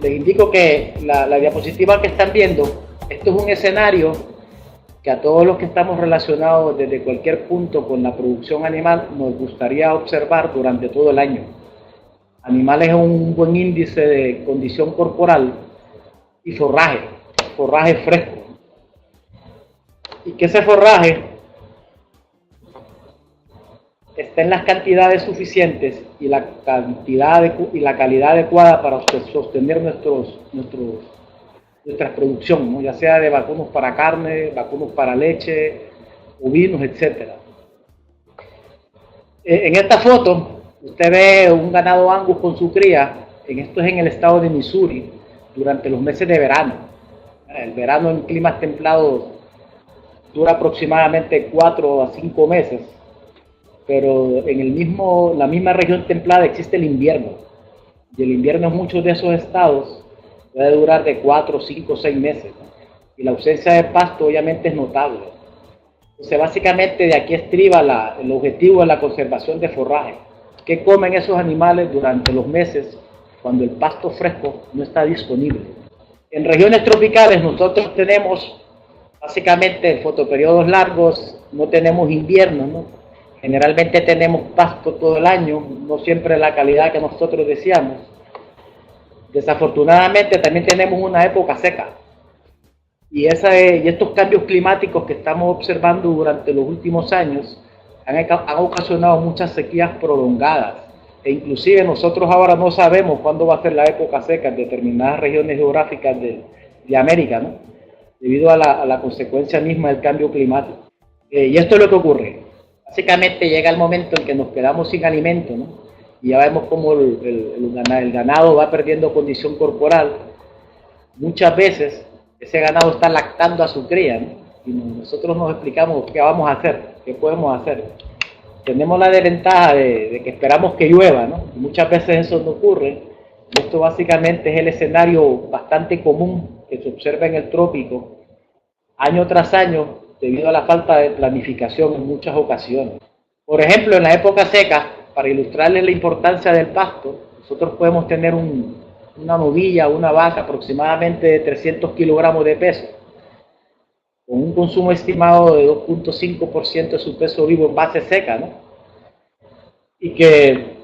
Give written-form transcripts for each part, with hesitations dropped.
Les indico que la diapositiva que están viendo, esto es un escenario que a todos los que estamos relacionados desde cualquier punto con la producción animal nos gustaría observar durante todo el año. Animales con un buen índice de condición corporal y forraje fresco. Y que ese forraje esté en las cantidades suficientes y la calidad adecuada para sostener nuestra producción, ¿no? Ya sea de vacunos para carne, vacunos para leche, ovinos, etc. En esta foto usted ve un ganado Angus con su cría. Esto es en el estado de Missouri durante los meses de verano. El verano en climas templados dura aproximadamente 4 a 5 meses, pero en la misma región templada existe el invierno, y el invierno en muchos de esos estados puede durar de 4, 5, 6 meses, ¿no? Y la ausencia de pasto obviamente es notable. Entonces básicamente de aquí estriba el objetivo de la conservación de forraje. ¿Qué comen esos animales durante los meses cuando el pasto fresco no está disponible? En regiones tropicales nosotros tenemos básicamente fotoperiodos largos, no tenemos invierno, ¿no? Generalmente tenemos pasto todo el año, no siempre la calidad que nosotros deseamos. Desafortunadamente también tenemos una época seca. Y estos cambios climáticos que estamos observando durante los últimos años han ocasionado muchas sequías prolongadas. E inclusive nosotros ahora no sabemos cuándo va a ser la época seca en determinadas regiones geográficas de América, ¿no? Debido a la consecuencia misma del cambio climático. Y esto es lo que ocurre. Básicamente llega el momento en que nos quedamos sin alimento, ¿no? Y ya vemos cómo el ganado va perdiendo condición corporal. Muchas veces ese ganado está lactando a su cría, ¿no? Y nosotros nos explicamos qué vamos a hacer, qué podemos hacer. Tenemos la desventaja de que esperamos que llueva, ¿no? Y muchas veces eso no ocurre. Y esto básicamente es el escenario bastante común que se observa en el trópico año tras año debido a la falta de planificación en muchas ocasiones. Por ejemplo, en la época seca, para ilustrarles la importancia del pasto, nosotros podemos tener una novilla, una vaca aproximadamente de 300 kilogramos de peso, con un consumo estimado de 2.5% de su peso vivo en base seca, ¿no? Y que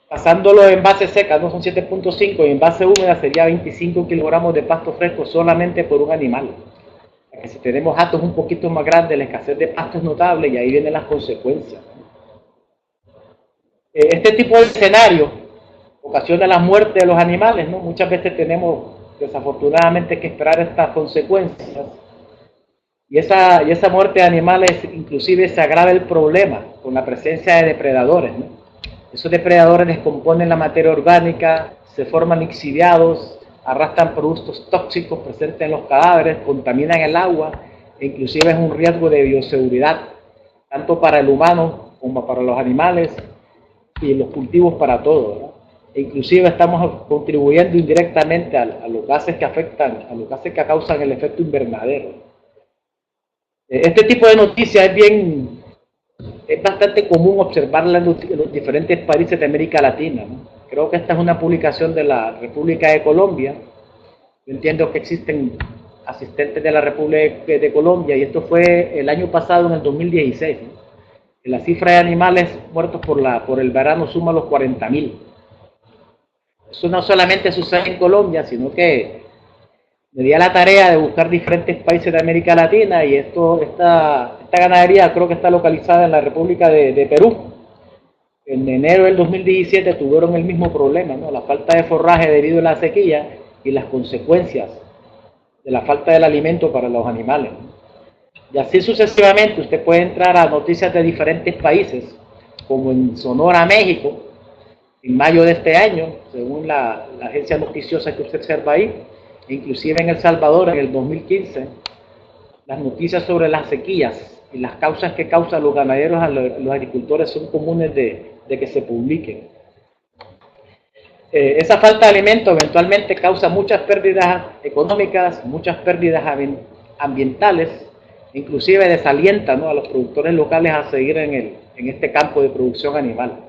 pasándolo en base seca no son 7.5 y en base húmeda sería 25 kilogramos de pasto fresco solamente por un animal. Que si tenemos hatos un poquito más grandes, la escasez de pasto es notable y ahí vienen las consecuencias. Este tipo de escenario ocasiona la muerte de los animales, ¿no? Muchas veces tenemos desafortunadamente que esperar estas consecuencias y esa muerte de animales inclusive se agrava el problema con la presencia de depredadores, ¿no? Esos depredadores descomponen la materia orgánica, se forman lixiviados, arrastran productos tóxicos presentes en los cadáveres, contaminan el agua e inclusive es un riesgo de bioseguridad, tanto para el humano como para los animales y los cultivos para todos, ¿no? E inclusive estamos contribuyendo indirectamente a los gases que afectan, a los gases que causan el efecto invernadero. Este tipo de noticias es bastante común observarla en los diferentes países de América Latina, ¿no? Creo que esta es una publicación de la República de Colombia. Yo entiendo que existen asistentes de la República de Colombia y esto fue el año pasado, en el 2016, ¿no? La cifra de animales muertos por el verano suma los 40.000. Eso no solamente sucede en Colombia, sino que me di a la tarea de buscar diferentes países de América Latina y esta ganadería creo que está localizada en la República de Perú. En enero del 2017 tuvieron el mismo problema, ¿no? La falta de forraje debido a la sequía y las consecuencias de la falta del alimento para los animales. Y así sucesivamente usted puede entrar a noticias de diferentes países, como en Sonora, México, en mayo de este año, según la agencia noticiosa que usted observa ahí, inclusive en El Salvador en el 2015, las noticias sobre las sequías y las causas que causan los ganaderos a los agricultores son comunes de que se publiquen. Esa falta de alimento eventualmente causa muchas pérdidas económicas, muchas pérdidas ambientales, inclusive desalienta, ¿no?, a los productores locales a seguir en este campo de producción animal.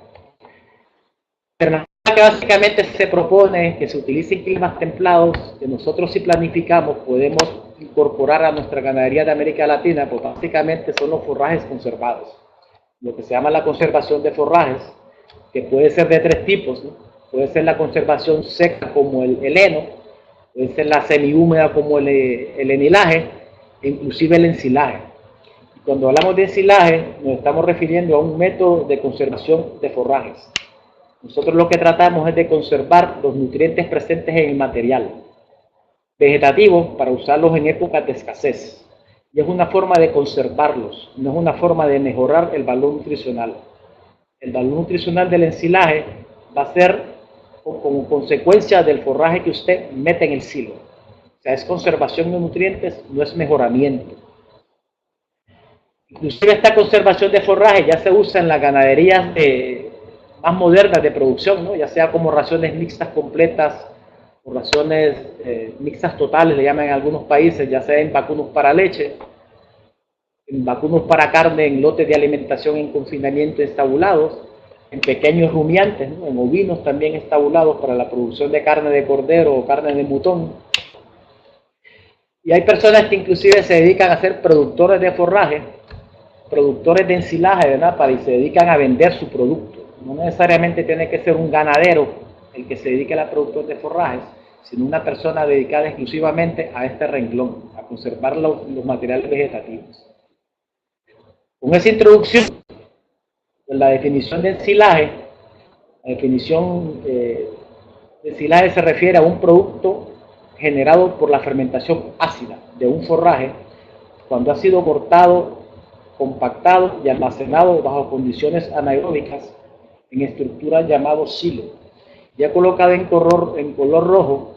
que básicamente se propone que se utilice en climas templados, que nosotros si planificamos podemos incorporar a nuestra ganadería de América Latina, pues básicamente son los forrajes conservados. Lo que se llama la conservación de forrajes, que puede ser de tres tipos, ¿no? Puede ser la conservación seca como el heno, puede ser la semihúmeda como el enilaje, e inclusive el ensilaje. Y cuando hablamos de ensilaje, nos estamos refiriendo a un método de conservación de forrajes. Nosotros lo que tratamos es de conservar los nutrientes presentes en el material vegetativo para usarlos en épocas de escasez. Y es una forma de conservarlos, no es una forma de mejorar el valor nutricional. El valor nutricional del ensilaje va a ser como consecuencia del forraje que usted mete en el silo. O sea, es conservación de nutrientes, no es mejoramiento. Inclusive esta conservación de forraje ya se usa en las ganaderías más modernas de producción, ¿no? Ya sea como raciones mixtas completas o raciones mixtas totales, le llaman en algunos países, ya sea en vacunos para leche, en vacunos para carne, en lotes de alimentación en confinamiento estabulados, en pequeños rumiantes, ¿no? En ovinos también estabulados para la producción de carne de cordero o carne de mutón. Y hay personas que inclusive se dedican a ser productores de forraje, productores de ensilaje, ¿verdad? Y se dedican a vender su producto. No necesariamente tiene que ser un ganadero el que se dedique a la producción de forrajes, sino una persona dedicada exclusivamente a este renglón, a conservar los materiales vegetativos. Con esa introducción, la definición de ensilaje, la definición de ensilaje se refiere a un producto generado por la fermentación ácida de un forraje cuando ha sido cortado, compactado y almacenado bajo condiciones anaeróbicas en estructuras llamadas silo. Ya colocado en color rojo,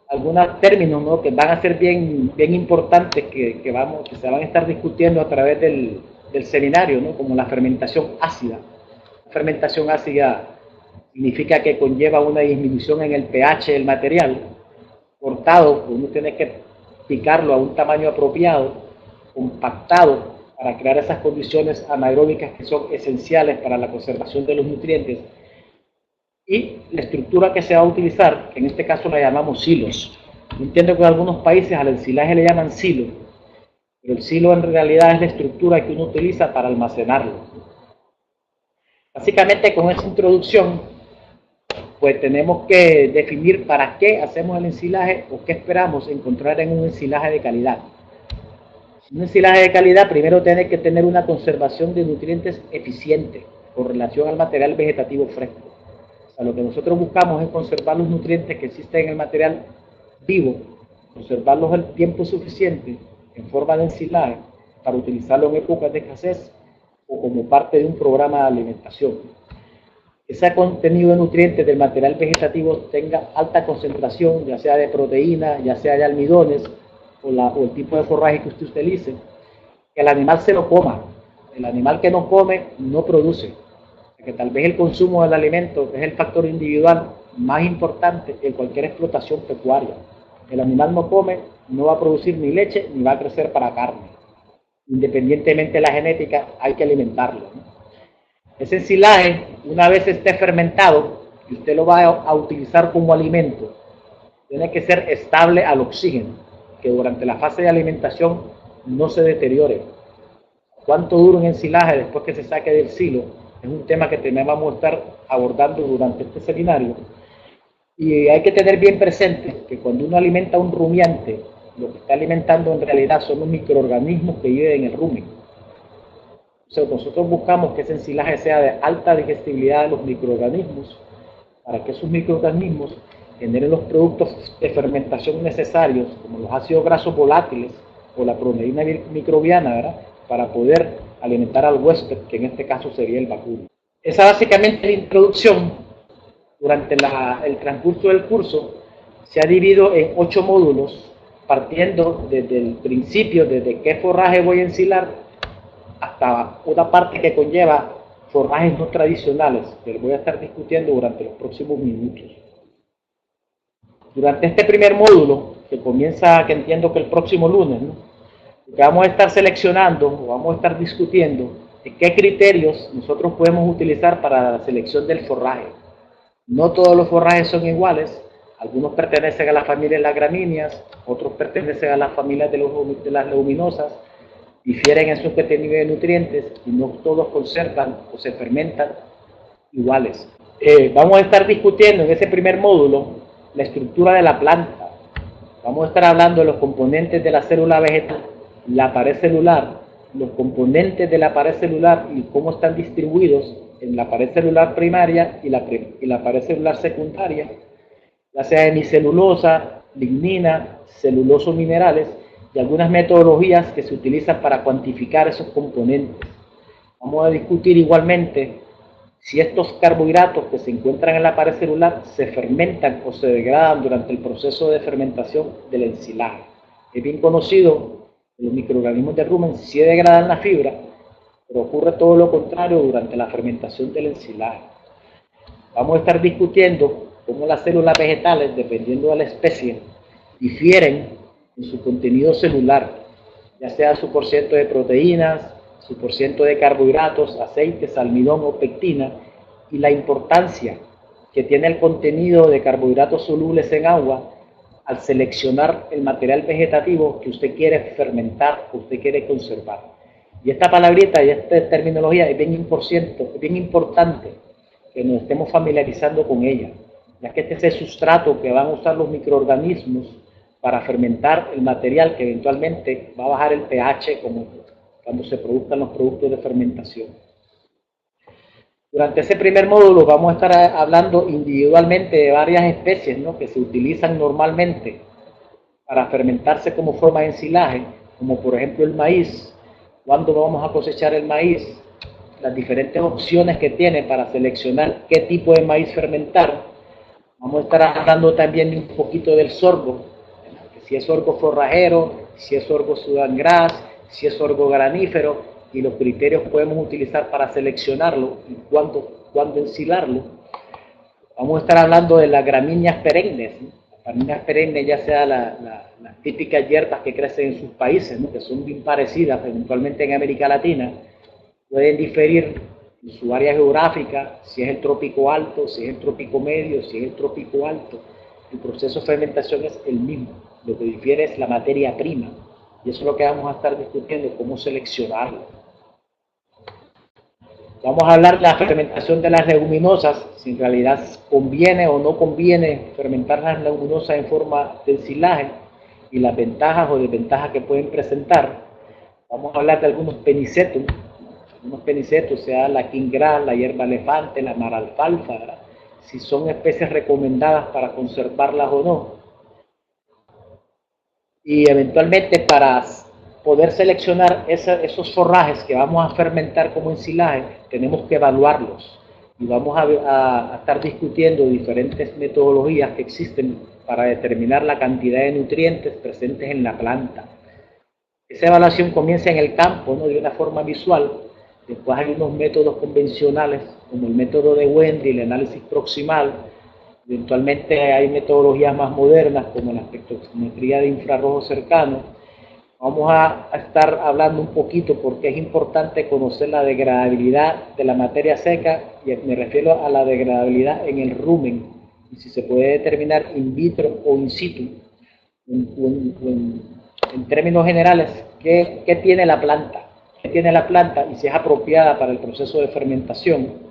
algunos términos, ¿no?, que van a ser bien importantes que se van a estar discutiendo a través del seminario, ¿no?, como la fermentación ácida. La fermentación ácida significa que conlleva una disminución en el pH del material cortado, uno tiene que picarlo a un tamaño apropiado, compactado, para crear esas condiciones anaeróbicas que son esenciales para la conservación de los nutrientes. Y la estructura que se va a utilizar, que en este caso la llamamos silos. Yo entiendo que en algunos países al ensilaje le llaman silo, pero el silo en realidad es la estructura que uno utiliza para almacenarlo. Básicamente con esa introducción, pues tenemos que definir para qué hacemos el ensilaje o qué esperamos encontrar en un ensilaje de calidad. Un ensilaje de calidad primero tiene que tener una conservación de nutrientes eficiente con relación al material vegetativo fresco. O sea, lo que nosotros buscamos es conservar los nutrientes que existen en el material vivo, conservarlos el tiempo suficiente en forma de ensilaje para utilizarlo en épocas de escasez o como parte de un programa de alimentación. Ese contenido de nutrientes del material vegetativo tenga alta concentración, ya sea de proteína, ya sea de almidones, o el tipo de forraje que usted utilice, que el animal se lo coma. El animal que no come no produce. Que tal vez el consumo del alimento es el factor individual más importante en cualquier explotación pecuaria. El animal no come, no va a producir ni leche ni va a crecer para carne. Independientemente de la genética, hay que alimentarlo, ¿no? Ese ensilaje, una vez esté fermentado y usted lo va a utilizar como alimento, tiene que ser estable al oxígeno, que durante la fase de alimentación no se deteriore. ¿Cuánto dura un ensilaje después que se saque del silo? Es un tema que vamos a estar abordando durante este seminario. Y hay que tener bien presente que cuando uno alimenta a un rumiante, lo que está alimentando en realidad son los microorganismos que viven en el rumen. O sea, nosotros buscamos que ese ensilaje sea de alta digestibilidad de los microorganismos, para que esos microorganismos generen los productos de fermentación necesarios, como los ácidos grasos volátiles o la proteína microbiana, ¿verdad?, para poder alimentar al huésped, que en este caso sería el vacuno. Esa básicamente es la introducción. Durante el transcurso del curso se ha dividido en 8 módulos, partiendo desde el principio, desde qué forraje voy a ensilar, hasta una parte que conlleva forrajes no tradicionales, que voy a estar discutiendo durante los próximos minutos. Durante este primer módulo, que comienza, que entiendo que el próximo lunes, ¿no?, lo que vamos a estar seleccionando, o vamos a estar discutiendo, es qué criterios nosotros podemos utilizar para la selección del forraje. No todos los forrajes son iguales. Algunos pertenecen a la familia de las gramíneas, otros pertenecen a las familias de las leguminosas, difieren en su contenido de nutrientes y no todos conservan o se fermentan iguales. Vamos a estar discutiendo en ese primer módulo la estructura de la planta. Vamos a estar hablando de los componentes de la célula vegetal, la pared celular, los componentes de la pared celular y cómo están distribuidos en la pared celular primaria y la pared celular secundaria, ya sea hemicelulosa, lignina, celuloso minerales y algunas metodologías que se utilizan para cuantificar esos componentes. Vamos a discutir igualmente si estos carbohidratos que se encuentran en la pared celular se fermentan o se degradan durante el proceso de fermentación del ensilaje. Es bien conocido que los microorganismos de rumen sí degradan la fibra, pero ocurre todo lo contrario durante la fermentación del ensilaje. Vamos a estar discutiendo cómo las células vegetales, dependiendo de la especie, difieren en su contenido celular, ya sea su porciento de proteínas, su porciento de carbohidratos, aceites, almidón o pectina, y la importancia que tiene el contenido de carbohidratos solubles en agua al seleccionar el material vegetativo que usted quiere fermentar, que usted quiere conservar. Y esta palabrita y esta terminología es bien importante que nos estemos familiarizando con ella, ya que este es el sustrato que van a usar los microorganismos para fermentar el material que eventualmente va a bajar el pH cuando se produzcan los productos de fermentación. Durante ese primer módulo vamos a estar hablando individualmente de varias especies, ¿no?, que se utilizan normalmente para fermentarse como forma de ensilaje, como por ejemplo el maíz. ¿Cuándo vamos a cosechar el maíz? Las diferentes opciones que tiene para seleccionar qué tipo de maíz fermentar. Vamos a estar hablando también un poquito del sorgo, si es sorgo forrajero, si es sorgo Sudan grass, si es sorgo granífero, y los criterios que podemos utilizar para seleccionarlo y cuándo ensilarlo. Vamos a estar hablando de las gramíneas perennes, ¿no? Las gramíneas perennes, ya sea las típicas hierbas que crecen en sus países, ¿no?, que son bien parecidas eventualmente en América Latina, pueden diferir en su área geográfica, si es el trópico alto, si es el trópico medio, si es el trópico alto. El proceso de fermentación es el mismo, lo que difiere es la materia prima, y eso es lo que vamos a estar discutiendo, cómo seleccionarlo. Vamos a hablar de la fermentación de las leguminosas, si en realidad conviene o no conviene fermentar las leguminosas en forma de ensilaje y las ventajas o desventajas que pueden presentar. Vamos a hablar de algunos penicetos, sea la king grass, la hierba elefante, la maralfalfa, ¿verdad?, si son especies recomendadas para conservarlas o no. Y eventualmente para poder seleccionar esos forrajes que vamos a fermentar como ensilaje, tenemos que evaluarlos. Y vamos a estar discutiendo diferentes metodologías que existen para determinar la cantidad de nutrientes presentes en la planta. Esa evaluación comienza en el campo, ¿no?, de una forma visual. Después hay unos métodos convencionales, como el método de Wendy, el análisis proximal. Eventualmente hay metodologías más modernas, como la espectrometría de infrarrojo cercano. Vamos a estar hablando un poquito porque es importante conocer la degradabilidad de la materia seca, y me refiero a la degradabilidad en el rumen, y si se puede determinar in vitro o in situ, en términos generales, ¿qué tiene la planta? ¿Qué tiene la planta y si es apropiada para el proceso de fermentación?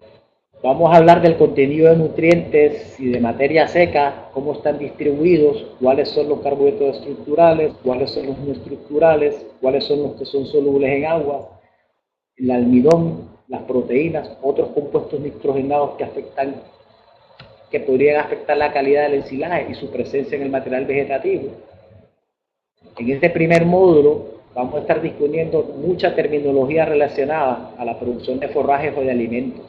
Vamos a hablar del contenido de nutrientes y de materia seca, cómo están distribuidos, cuáles son los carbohidratos estructurales, cuáles son los no estructurales, cuáles son los que son solubles en agua, el almidón, las proteínas, otros compuestos nitrogenados que podrían afectar la calidad del ensilaje y su presencia en el material vegetativo. En este primer módulo vamos a estar discutiendo mucha terminología relacionada a la producción de forrajes o de alimentos.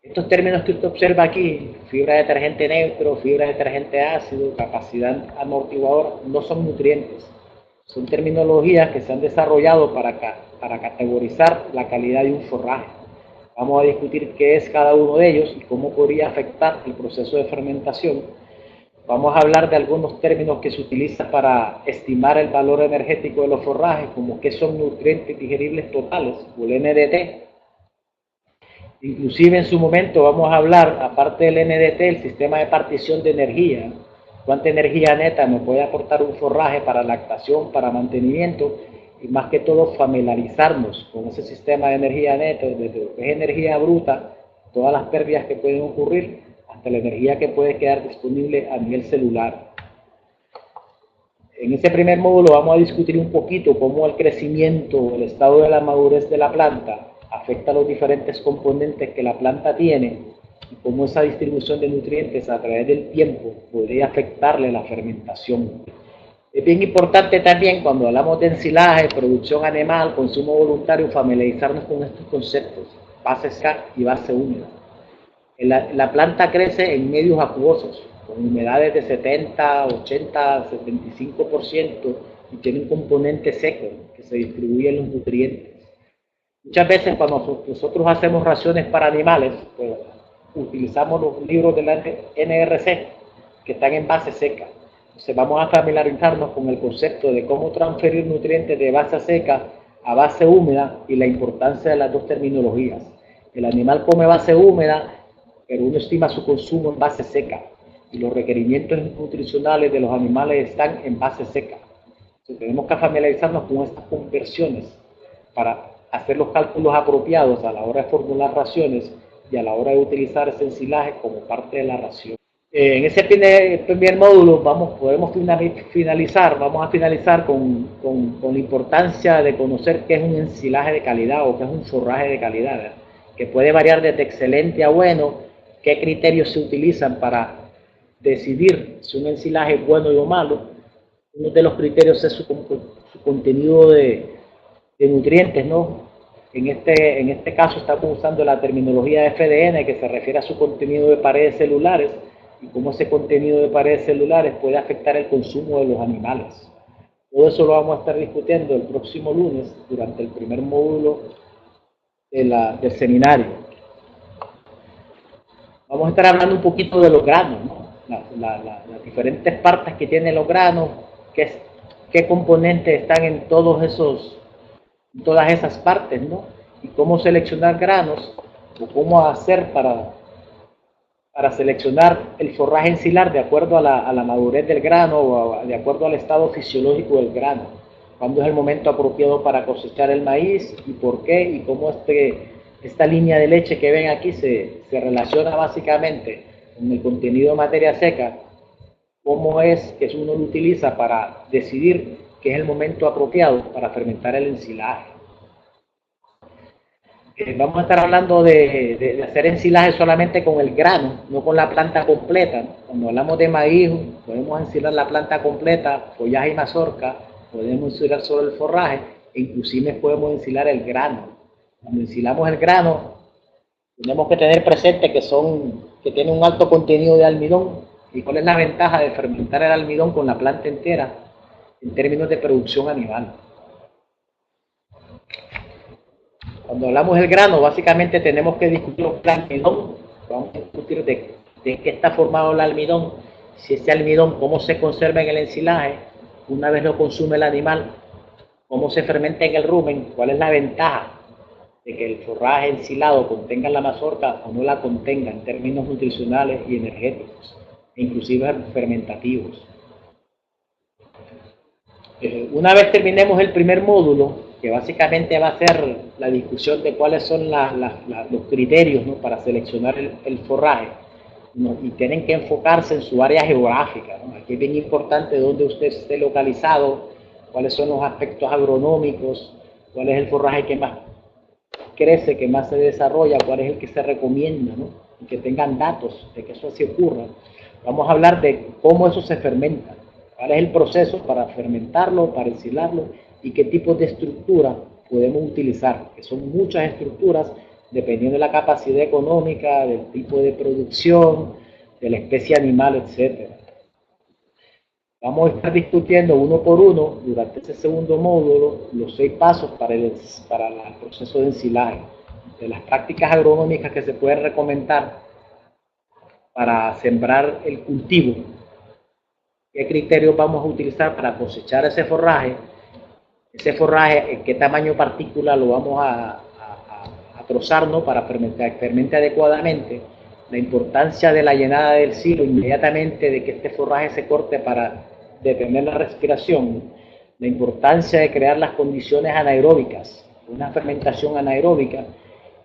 Estos términos que usted observa aquí, fibra de detergente neutro, fibra de detergente ácido, capacidad amortiguadora, no son nutrientes. Son terminologías que se han desarrollado para categorizar la calidad de un forraje. Vamos a discutir qué es cada uno de ellos y cómo podría afectar el proceso de fermentación. Vamos a hablar de algunos términos que se utilizan para estimar el valor energético de los forrajes, como qué son nutrientes digeribles totales, o el NDT. Inclusive en su momento vamos a hablar, aparte del NDT, el sistema de partición de energía, cuánta energía neta me puede aportar un forraje para lactación, para mantenimiento, y más que todo familiarizarnos con ese sistema de energía neta, desde lo que es energía bruta, todas las pérdidas que pueden ocurrir, hasta la energía que puede quedar disponible a nivel celular. En este primer módulo vamos a discutir un poquito cómo el crecimiento, el estado de la madurez de la planta afecta a los diferentes componentes que la planta tiene y cómo esa distribución de nutrientes a través del tiempo podría afectarle la fermentación. Es bien importante también cuando hablamos de ensilaje, producción animal, consumo voluntario, familiarizarnos con estos conceptos, base seca y base húmeda. La planta crece en medios acuosos, con humedades de 70, 80, 75% y tiene un componente seco que se distribuye en los nutrientes. Muchas veces cuando nosotros hacemos raciones para animales, pues, utilizamos los libros de la NRC que están en base seca. Entonces vamos a familiarizarnos con el concepto de cómo transferir nutrientes de base seca a base húmeda y la importancia de las dos terminologías. El animal come base húmeda, pero uno estima su consumo en base seca y los requerimientos nutricionales de los animales están en base seca. Entonces tenemos que familiarizarnos con estas conversiones para hacer los cálculos apropiados a la hora de formular raciones y a la hora de utilizar ese ensilaje como parte de la ración. En ese primer módulo podemos finalizar con la importancia de conocer qué es un ensilaje de calidad o qué es un forraje de calidad, ¿verdad? Que puede variar desde excelente a bueno, qué criterios se utilizan para decidir si un ensilaje es bueno o malo. Uno de los criterios es su contenido de nutrientes, ¿no? En este caso estamos usando la terminología de FDN que se refiere a su contenido de paredes celulares y cómo ese contenido de paredes celulares puede afectar el consumo de los animales. Todo eso lo vamos a estar discutiendo el próximo lunes durante el primer módulo del seminario. Vamos a estar hablando un poquito de los granos, ¿no? Las diferentes partes que tienen los granos, qué componentes están en todas esas partes, ¿no? Y cómo seleccionar granos o cómo hacer para seleccionar el forraje ensilar de acuerdo a la madurez del grano o de acuerdo al estado fisiológico del grano. Cuándo es el momento apropiado para cosechar el maíz y por qué y cómo esta línea de leche que ven aquí se relaciona básicamente con el contenido de materia seca, cómo es que uno lo utiliza para decidir que es el momento apropiado para fermentar el ensilaje. Vamos a estar hablando de hacer ensilaje solamente con el grano, no con la planta completa. Cuando hablamos de maíz, podemos ensilar la planta completa, follaje y mazorca, podemos ensilar solo el forraje, e inclusive podemos ensilar el grano. Cuando ensilamos el grano, tenemos que tener presente que tiene un alto contenido de almidón. ¿Y cuál es la ventaja de fermentar el almidón con la planta entera en términos de producción animal? Cuando hablamos del grano, básicamente tenemos que discutir el almidón. Vamos a discutir de qué está formado el almidón, si ese almidón, cómo se conserva en el ensilaje, una vez lo consume el animal, cómo se fermenta en el rumen, cuál es la ventaja de que el forraje ensilado contenga la mazorca o no la contenga en términos nutricionales y energéticos, e inclusive fermentativos. Una vez terminemos el primer módulo, que básicamente va a ser la discusión de cuáles son los criterios, ¿no?, para seleccionar el forraje, ¿no?, y tienen que enfocarse en su área geográfica, ¿no? Aquí es bien importante dónde usted esté localizado, cuáles son los aspectos agronómicos, cuál es el forraje que más crece, que más se desarrolla, cuál es el que se recomienda, ¿no?, y que tengan datos de que eso así ocurra. Vamos a hablar de cómo eso se fermenta, cuál es el proceso para fermentarlo, para ensilarlo y qué tipo de estructura podemos utilizar, que son muchas estructuras dependiendo de la capacidad económica, del tipo de producción, de la especie animal, etc. Vamos a estar discutiendo uno por uno durante este segundo módulo los 6 pasos para el proceso de ensilaje, de las prácticas agronómicas que se pueden recomendar para sembrar el cultivo, qué criterios vamos a utilizar para cosechar ese forraje, en qué tamaño partícula lo vamos a trozar, ¿no? Para fermentar, fermente adecuadamente, la importancia de la llenada del silo inmediatamente de que este forraje se corte para detener la respiración, la importancia de crear las condiciones anaeróbicas, una fermentación anaeróbica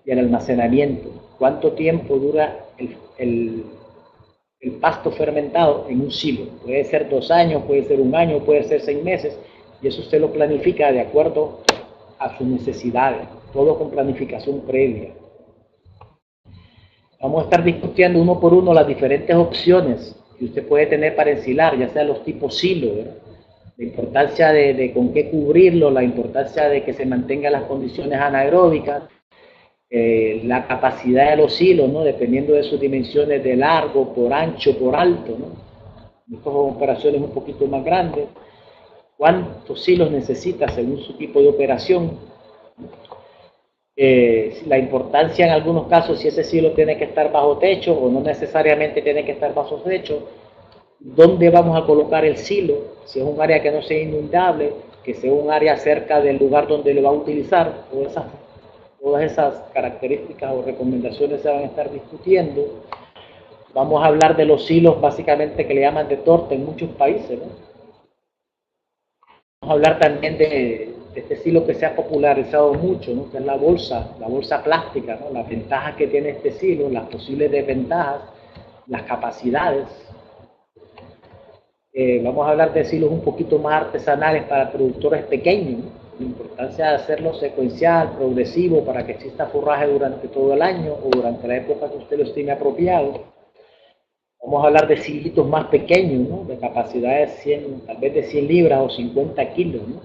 y el almacenamiento. ¿Cuánto tiempo dura el pasto fermentado en un silo? Puede ser 2 años, puede ser 1 año, puede ser 6 meses, y eso usted lo planifica de acuerdo a sus necesidades, todo con planificación previa. Vamos a estar discutiendo uno por uno las diferentes opciones que usted puede tener para ensilar, ya sea los tipos silo, ¿verdad? La importancia de con qué cubrirlo, la importancia de que se mantengan las condiciones anaeróbicas, la capacidad de los silos, ¿no? Dependiendo de sus dimensiones de largo, por ancho, por alto, ¿no? Estas son operaciones un poquito más grandes. ¿Cuántos silos necesita según su tipo de operación? La importancia en algunos casos, si ese silo tiene que estar bajo techo o no necesariamente tiene que estar bajo techo. ¿Dónde vamos a colocar el silo? Si es un área que no sea inundable, que sea un área cerca del lugar donde lo va a utilizar. Todas esas características o recomendaciones se van a estar discutiendo. Vamos a hablar de los silos básicamente que le llaman de torta en muchos países, ¿no? Vamos a hablar también de este silo que se ha popularizado mucho, ¿no? Que es la bolsa plástica, ¿no? Las ventajas que tiene este silo, las posibles desventajas, las capacidades. Vamos a hablar de silos un poquito más artesanales para productores pequeños, ¿no? La importancia de hacerlo secuencial, progresivo, para que exista forraje durante todo el año o durante la época que usted lo estime apropiado. Vamos a hablar de silitos más pequeños, ¿no? De capacidades 100, tal vez de 100 libras o 50 kilos, ¿no?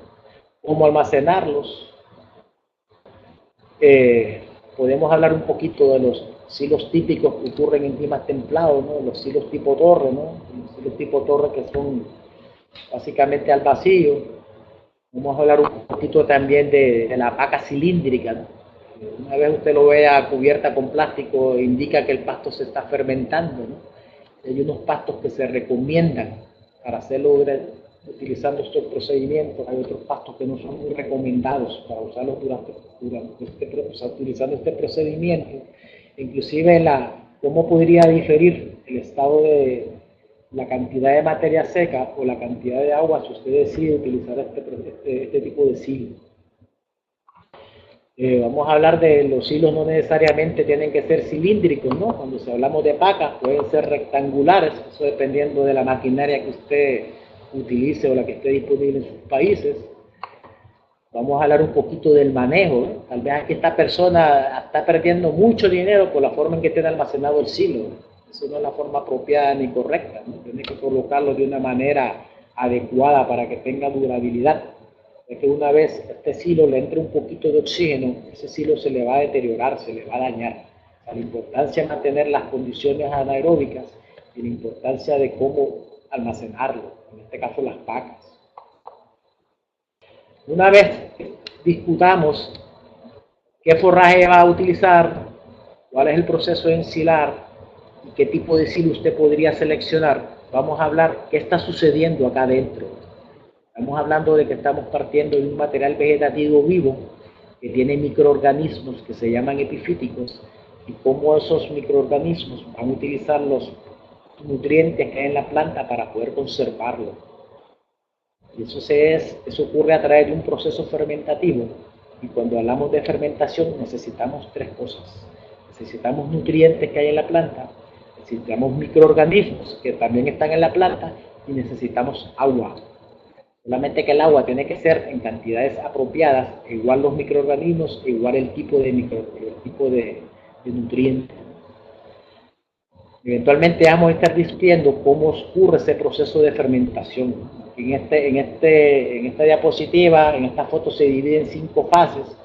Cómo almacenarlos. Podemos hablar un poquito de los silos típicos que ocurren en climas templados, ¿no? Los silos tipo torre, ¿no? Los silos tipo torre que son básicamente al vacío. Vamos a hablar un poquito también de la paca cilíndrica, ¿no? Una vez usted lo vea cubierta con plástico, indica que el pasto se está fermentando, ¿no? Hay unos pastos que se recomiendan para hacerlo utilizando estos procedimientos. Hay otros pastos que no son muy recomendados para usarlos utilizando este procedimiento. Inclusive cómo podría diferir el estado de la cantidad de materia seca o la cantidad de agua si usted decide utilizar este tipo de silo. Vamos a hablar de los silos, no necesariamente tienen que ser cilíndricos, ¿no? Cuando hablamos de pacas pueden ser rectangulares, eso dependiendo de la maquinaria que usted utilice o la que esté disponible en sus países. Vamos a hablar un poquito del manejo, ¿eh? Tal vez aquí esta persona está perdiendo mucho dinero por la forma en que tiene almacenado el silo. Eso no es la forma apropiada ni correcta, ¿no? Tiene que colocarlo de una manera adecuada para que tenga durabilidad. Es que una vez este silo le entre un poquito de oxígeno, ese silo se le va a deteriorar, se le va a dañar. O sea, la importancia de mantener las condiciones anaeróbicas y la importancia de cómo almacenarlo, en este caso las pacas. Una vez discutamos qué forraje va a utilizar, cuál es el proceso de ensilar y qué tipo de silo usted podría seleccionar, vamos a hablar qué está sucediendo acá adentro. Estamos hablando de que estamos partiendo de un material vegetativo vivo que tiene microorganismos que se llaman epifíticos y cómo esos microorganismos van a utilizar los nutrientes que hay en la planta para poder conservarlo. Y eso ocurre a través de un proceso fermentativo. Y cuando hablamos de fermentación necesitamos 3 cosas. Necesitamos nutrientes que hay en la planta, necesitamos microorganismos que también están en la planta y necesitamos agua. Solamente que el agua tiene que ser en cantidades apropiadas, igual los microorganismos, igual el tipo de nutrientes. Eventualmente vamos a estar discutiendo cómo ocurre ese proceso de fermentación. En esta diapositiva, en esta foto se divide en 5 fases.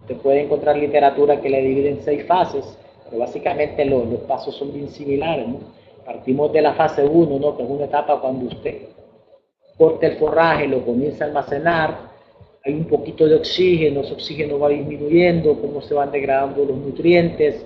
Usted puede encontrar literatura que la divide en 6 fases, pero básicamente los pasos son bien similares, ¿no? Partimos de la fase 1, ¿no? Que es una etapa cuando usted corta el forraje, lo comienza a almacenar, hay un poquito de oxígeno, ese oxígeno va disminuyendo, cómo se van degradando los nutrientes,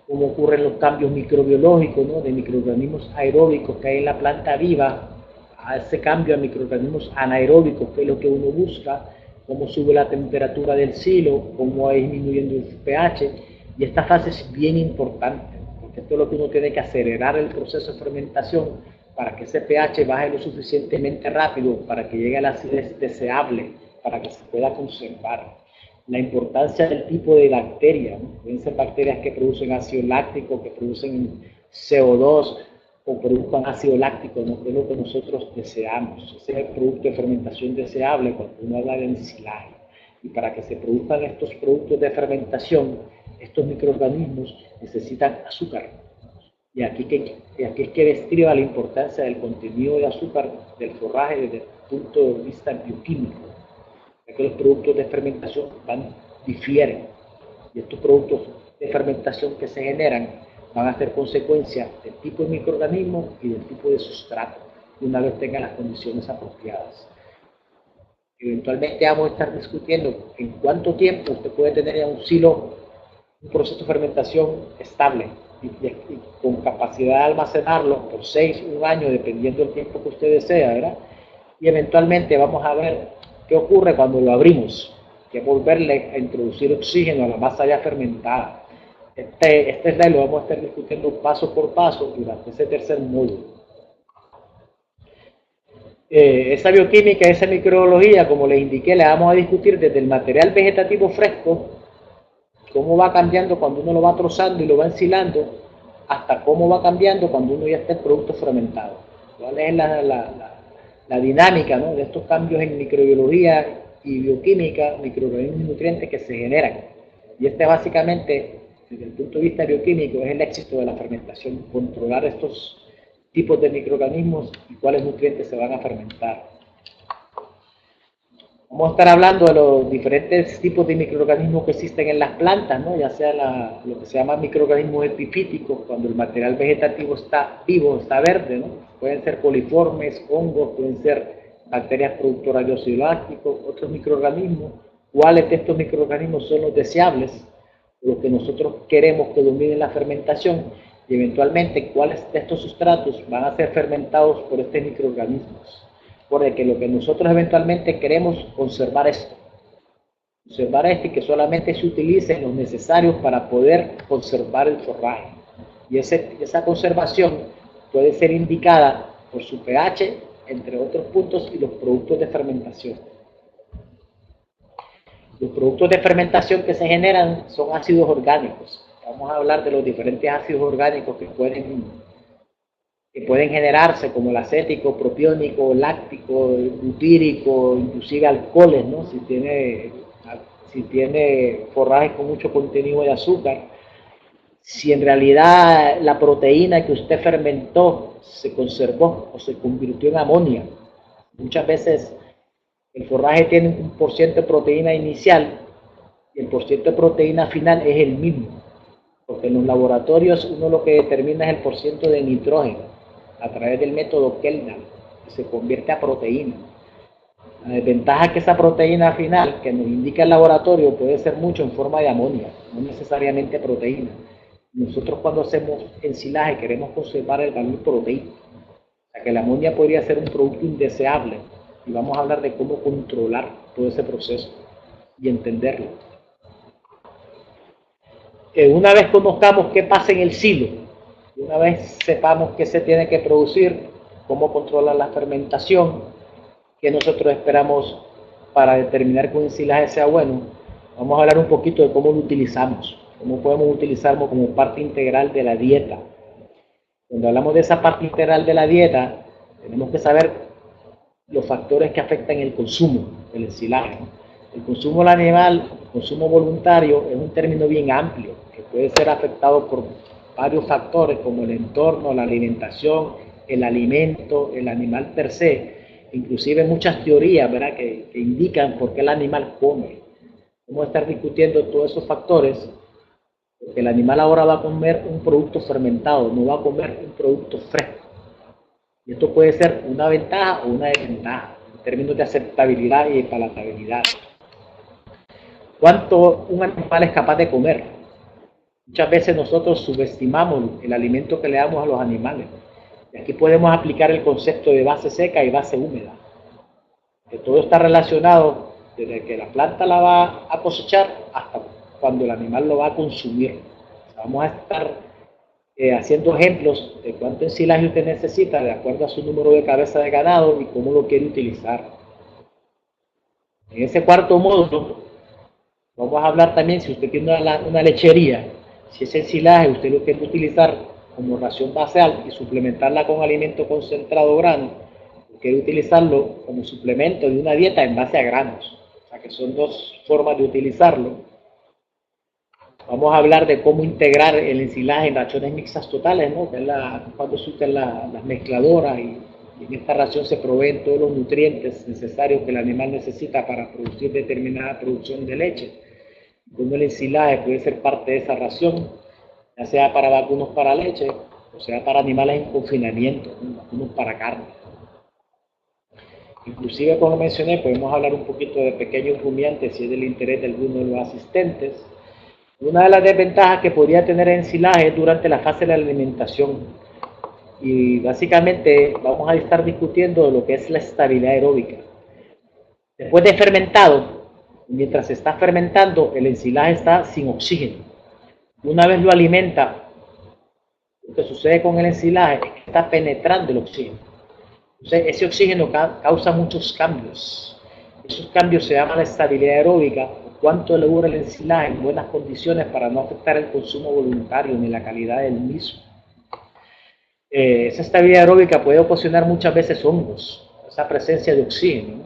cómo ocurren los cambios microbiológicos, ¿no? De microorganismos aeróbicos que hay en la planta viva, a ese cambio a microorganismos anaeróbicos, que es lo que uno busca, cómo sube la temperatura del silo, cómo va disminuyendo el pH, Y esta fase es bien importante, porque esto es lo que uno tiene que acelerar el proceso de fermentación para que ese pH baje lo suficientemente rápido, para que llegue a la acidez deseable, para que se pueda conservar. La importancia del tipo de bacteria, ¿no? Pueden ser bacterias que producen ácido láctico, que producen CO2 o produzcan ácido láctico, ¿no? Que es lo que nosotros deseamos. Ese es el producto de fermentación deseable cuando uno habla de ensilaje. Y para que se produzcan estos productos de fermentación, estos microorganismos necesitan azúcar. Y aquí es que estriba la importancia del contenido de azúcar del forraje desde el punto de vista bioquímico, ya que los productos de fermentación difieren. Y estos productos de fermentación que se generan van a ser consecuencia del tipo de microorganismo y del tipo de sustrato, una vez tengan las condiciones apropiadas. Eventualmente vamos a estar discutiendo en cuánto tiempo usted puede tener en un silo un proceso de fermentación estable y con capacidad de almacenarlo por 6, un año, dependiendo del tiempo que usted desea, ¿verdad? Y eventualmente vamos a ver qué ocurre cuando lo abrimos, que es volverle a introducir oxígeno a la masa ya fermentada. Este slide lo vamos a estar discutiendo paso por paso durante ese tercer módulo. Esa bioquímica, esa microbiología, como les indiqué, la vamos a discutir desde el material vegetativo fresco, cómo va cambiando cuando uno lo va trozando y lo va ensilando, hasta cómo va cambiando cuando uno ya está el producto fermentado. ¿Cuál es la dinámica, ¿no?, de estos cambios en microbiología y bioquímica, microorganismos y nutrientes que se generan? Y básicamente, desde el punto de vista bioquímico, es el éxito de la fermentación, controlar estos tipos de microorganismos y cuáles nutrientes se van a fermentar. Vamos a estar hablando de los diferentes tipos de microorganismos que existen en las plantas, ¿no? Ya sea lo que se llama microorganismos epifíticos, cuando el material vegetativo está vivo, está verde, ¿no? Pueden ser coliformes, hongos, pueden ser bacterias productoras de óxido láctico, otros microorganismos. ¿Cuáles de estos microorganismos son los deseables? Los que nosotros queremos que dominen la fermentación, y eventualmente cuáles de estos sustratos van a ser fermentados por estos microorganismos. Porque lo que nosotros eventualmente queremos conservar esto y que solamente se utilicen los necesarios para poder conservar el forraje. Y esa conservación puede ser indicada por su pH, entre otros puntos, y los productos de fermentación. Los productos de fermentación que se generan son ácidos orgánicos. Vamos a hablar de los diferentes ácidos orgánicos que pueden generarse, como el acético, propiónico, láctico, butírico, inclusive alcoholes, ¿no? Si tiene forrajes con mucho contenido de azúcar. Si en realidad la proteína que usted fermentó se conservó o se convirtió en amonia. Muchas veces el forraje tiene un porcentaje de proteína inicial y el porcentaje de proteína final es el mismo, porque en los laboratorios uno lo que determina es el porcentaje de nitrógeno a través del método Keldan, que se convierte a proteína. La desventaja es que esa proteína final que nos indica el laboratorio puede ser mucho en forma de amonia, no necesariamente proteína. Nosotros cuando hacemos ensilaje queremos conservar el valor proteíno, o sea que la amonia podría ser un producto indeseable, y vamos a hablar de cómo controlar todo ese proceso y entenderlo. Una vez conozcamos qué pasa en el silo, una vez sepamos qué se tiene que producir, cómo controlar la fermentación, qué nosotros esperamos para determinar que un ensilaje sea bueno, vamos a hablar un poquito de cómo lo utilizamos, cómo podemos utilizarlo como parte integral de la dieta. Cuando hablamos de esa parte integral de la dieta, tenemos que saber los factores que afectan el consumo del ensilaje. El consumo del animal, el consumo voluntario, es un término bien amplio, que puede ser afectado por varios factores como el entorno, la alimentación, el alimento, el animal per se, inclusive muchas teorías, ¿verdad?, que indican por qué el animal come. Vamos a estar discutiendo todos esos factores, porque el animal ahora va a comer un producto fermentado, no va a comer un producto fresco. Y esto puede ser una ventaja o una desventaja en términos de aceptabilidad y de palatabilidad. ¿Cuánto un animal es capaz de comer? Muchas veces nosotros subestimamos el alimento que le damos a los animales. Y aquí podemos aplicar el concepto de base seca y base húmeda. Que todo está relacionado desde que la planta la va a cosechar hasta cuando el animal lo va a consumir. O sea, vamos a estar haciendo ejemplos de cuánto ensilaje usted necesita de acuerdo a su número de cabeza de ganado y cómo lo quiere utilizar. En ese cuarto módulo vamos a hablar también si usted tiene una lechería, si ese ensilaje usted lo quiere utilizar como ración basal y suplementarla con alimento concentrado grano, o quiere utilizarlo como suplemento de una dieta en base a granos. O sea que son dos formas de utilizarlo. Vamos a hablar de cómo integrar el ensilaje en raciones mixtas totales, ¿no? Que es cuando se usan las mezcladoras y en esta ración se proveen todos los nutrientes necesarios que el animal necesita para producir determinada producción de leche. Cómo el ensilaje puede ser parte de esa ración, ya sea para vacunos para leche, o sea para animales en confinamiento, ¿no? Vacunos para carne. Inclusive, como mencioné, podemos hablar un poquito de pequeños rumiantes si es del interés de alguno de los asistentes. Una de las desventajas que podría tener el ensilaje es durante la fase de la alimentación. Y básicamente vamos a estar discutiendo lo que es la estabilidad aeróbica. Después de fermentado, mientras se está fermentando, el ensilaje está sin oxígeno. Una vez lo alimenta, lo que sucede con el ensilaje es que está penetrando el oxígeno. Entonces, ese oxígeno causa muchos cambios. Esos cambios se llaman la estabilidad aeróbica, cuánto le dura el ensilaje en buenas condiciones para no afectar el consumo voluntario ni la calidad del mismo. Esa estabilidad aeróbica puede ocasionar muchas veces hongos, esa presencia de oxígeno, ¿no?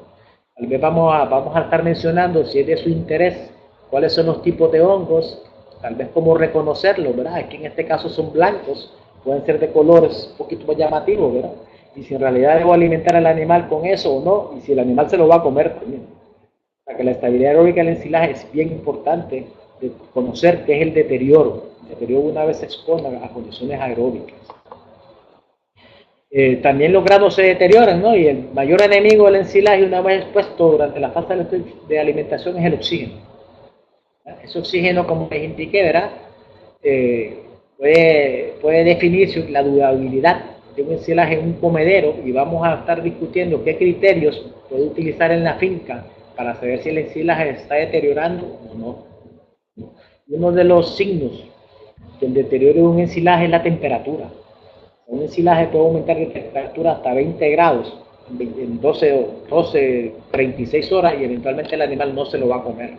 Tal vez vamos a estar mencionando, si es de su interés, cuáles son los tipos de hongos, tal vez cómo reconocerlos, ¿verdad? Aquí en este caso son blancos, pueden ser de colores un poquito más llamativos, ¿verdad? Y si en realidad debo alimentar al animal con eso o no, y si el animal se lo va a comer también. O sea que la estabilidad aeróbica del ensilaje es bien importante de conocer qué es el deterioro. El deterioro una vez se expone a condiciones aeróbicas. También los granos se deterioran, ¿no? Y el mayor enemigo del ensilaje una vez expuesto durante la fase de alimentación es el oxígeno. Ese oxígeno, como les indiqué, ¿verdad? Puede definir la durabilidad de un ensilaje en un comedero y vamos a estar discutiendo qué criterios puede utilizar en la finca para saber si el ensilaje está deteriorando o no. Uno de los signos del deterioro de un ensilaje es la temperatura. Un ensilaje puede aumentar de temperatura hasta 20 grados en 12, 36 horas y eventualmente el animal no se lo va a comer.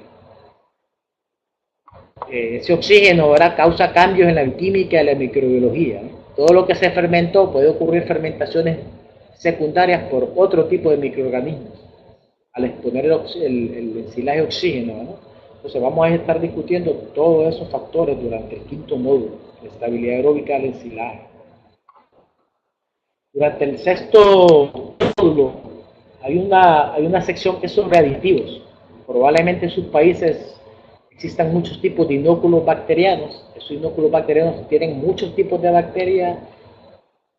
Ese oxígeno, ¿verdad?, causa cambios en la bioquímica y la microbiología, ¿no? Todo lo que se fermentó puede ocurrir fermentaciones secundarias por otro tipo de microorganismos al exponer el ensilaje a oxígeno, ¿no? Entonces vamos a estar discutiendo todos esos factores durante el quinto módulo, la estabilidad aeróbica del ensilaje. Durante el sexto módulo hay una sección que es sobre aditivos. Probablemente en sus países existan muchos tipos de inóculos bacterianos. Esos inóculos bacterianos tienen muchos tipos de bacterias.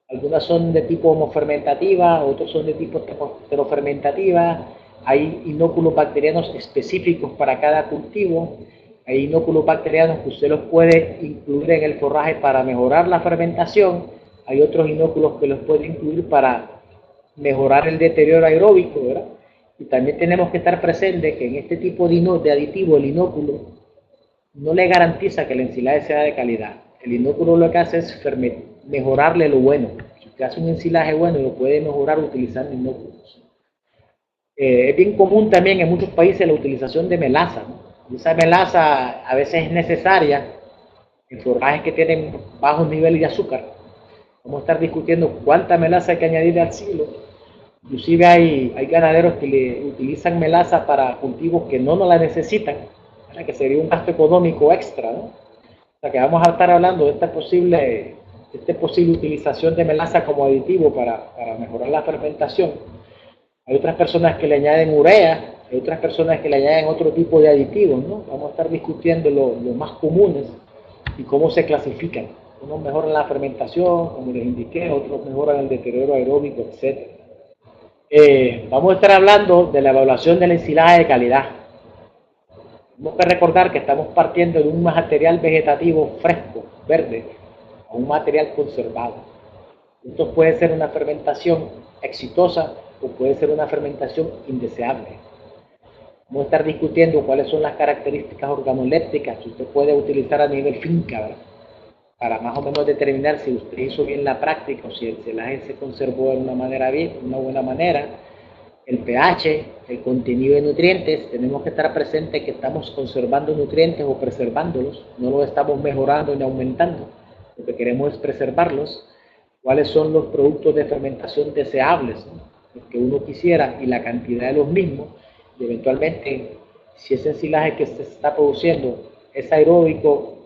Algunas son de tipo homofermentativa, otros son de tipo heterofermentativa. Hay inóculos bacterianos específicos para cada cultivo. Hay inóculos bacterianos que usted los puede incluir en el forraje para mejorar la fermentación. Hay otros inóculos que los puede incluir para mejorar el deterioro aeróbico, ¿verdad? Y también tenemos que estar presentes que en este tipo de aditivo, el inóculo no le garantiza que el ensilaje sea de calidad. El inóculo lo que hace es mejorarle lo bueno. Si usted hace un ensilaje bueno, lo puede mejorar utilizando inóculos. Es bien común también en muchos países la utilización de melaza, ¿no? Y esa melaza a veces es necesaria en forrajes que tienen bajos niveles de azúcar. Vamos a estar discutiendo cuánta melaza hay que añadir al silo. Inclusive hay ganaderos que le utilizan melaza para cultivos que no la necesitan, ¿verdad?, que sería un gasto económico extra, ¿no? O sea que vamos a estar hablando de esta posible utilización de melaza como aditivo para mejorar la fermentación. Hay otras personas que le añaden urea, hay otras personas que le añaden otro tipo de aditivos, ¿no? Vamos a estar discutiendo los más comunes y cómo se clasifican. Unos mejoran la fermentación, como les indiqué, otros mejoran el deterioro aeróbico, etc. Vamos a estar hablando de la evaluación del ensilaje de calidad. Tenemos que recordar que estamos partiendo de un material vegetativo fresco, verde, a un material conservado. Esto puede ser una fermentación exitosa o puede ser una fermentación indeseable. Vamos a estar discutiendo cuáles son las características organolépticas que usted puede utilizar a nivel finca, ¿verdad? Para más o menos determinar si usted hizo bien la práctica o si el celaje se conservó de una manera bien, de una buena manera. El pH, el contenido de nutrientes, tenemos que estar presentes que estamos conservando nutrientes o preservándolos, no los estamos mejorando ni aumentando, lo que queremos es preservarlos. Cuáles son los productos de fermentación deseables, ¿no? Los que uno quisiera y la cantidad de los mismos, y eventualmente si ese ensilaje que se está produciendo es aeróbico,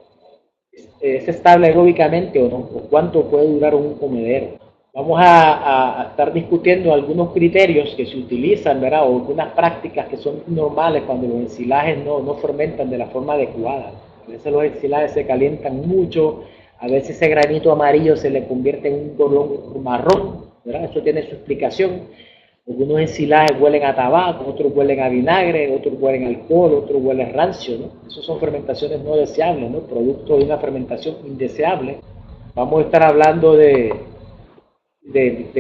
es estable aeróbicamente o no, o cuánto puede durar un comedero. Vamos a estar discutiendo algunos criterios que se utilizan, ¿verdad? O algunas prácticas que son normales cuando los ensilajes no fermentan de la forma adecuada. A veces los ensilajes se calientan mucho, a veces ese granito amarillo se le convierte en un color marrón, ¿verdad? Eso tiene su explicación. Algunos ensilajes huelen a tabaco, otros huelen a vinagre, otros huelen a alcohol, otros huelen rancio, ¿no? Esas son fermentaciones no deseables, ¿no? Producto de una fermentación indeseable. Vamos a estar hablando de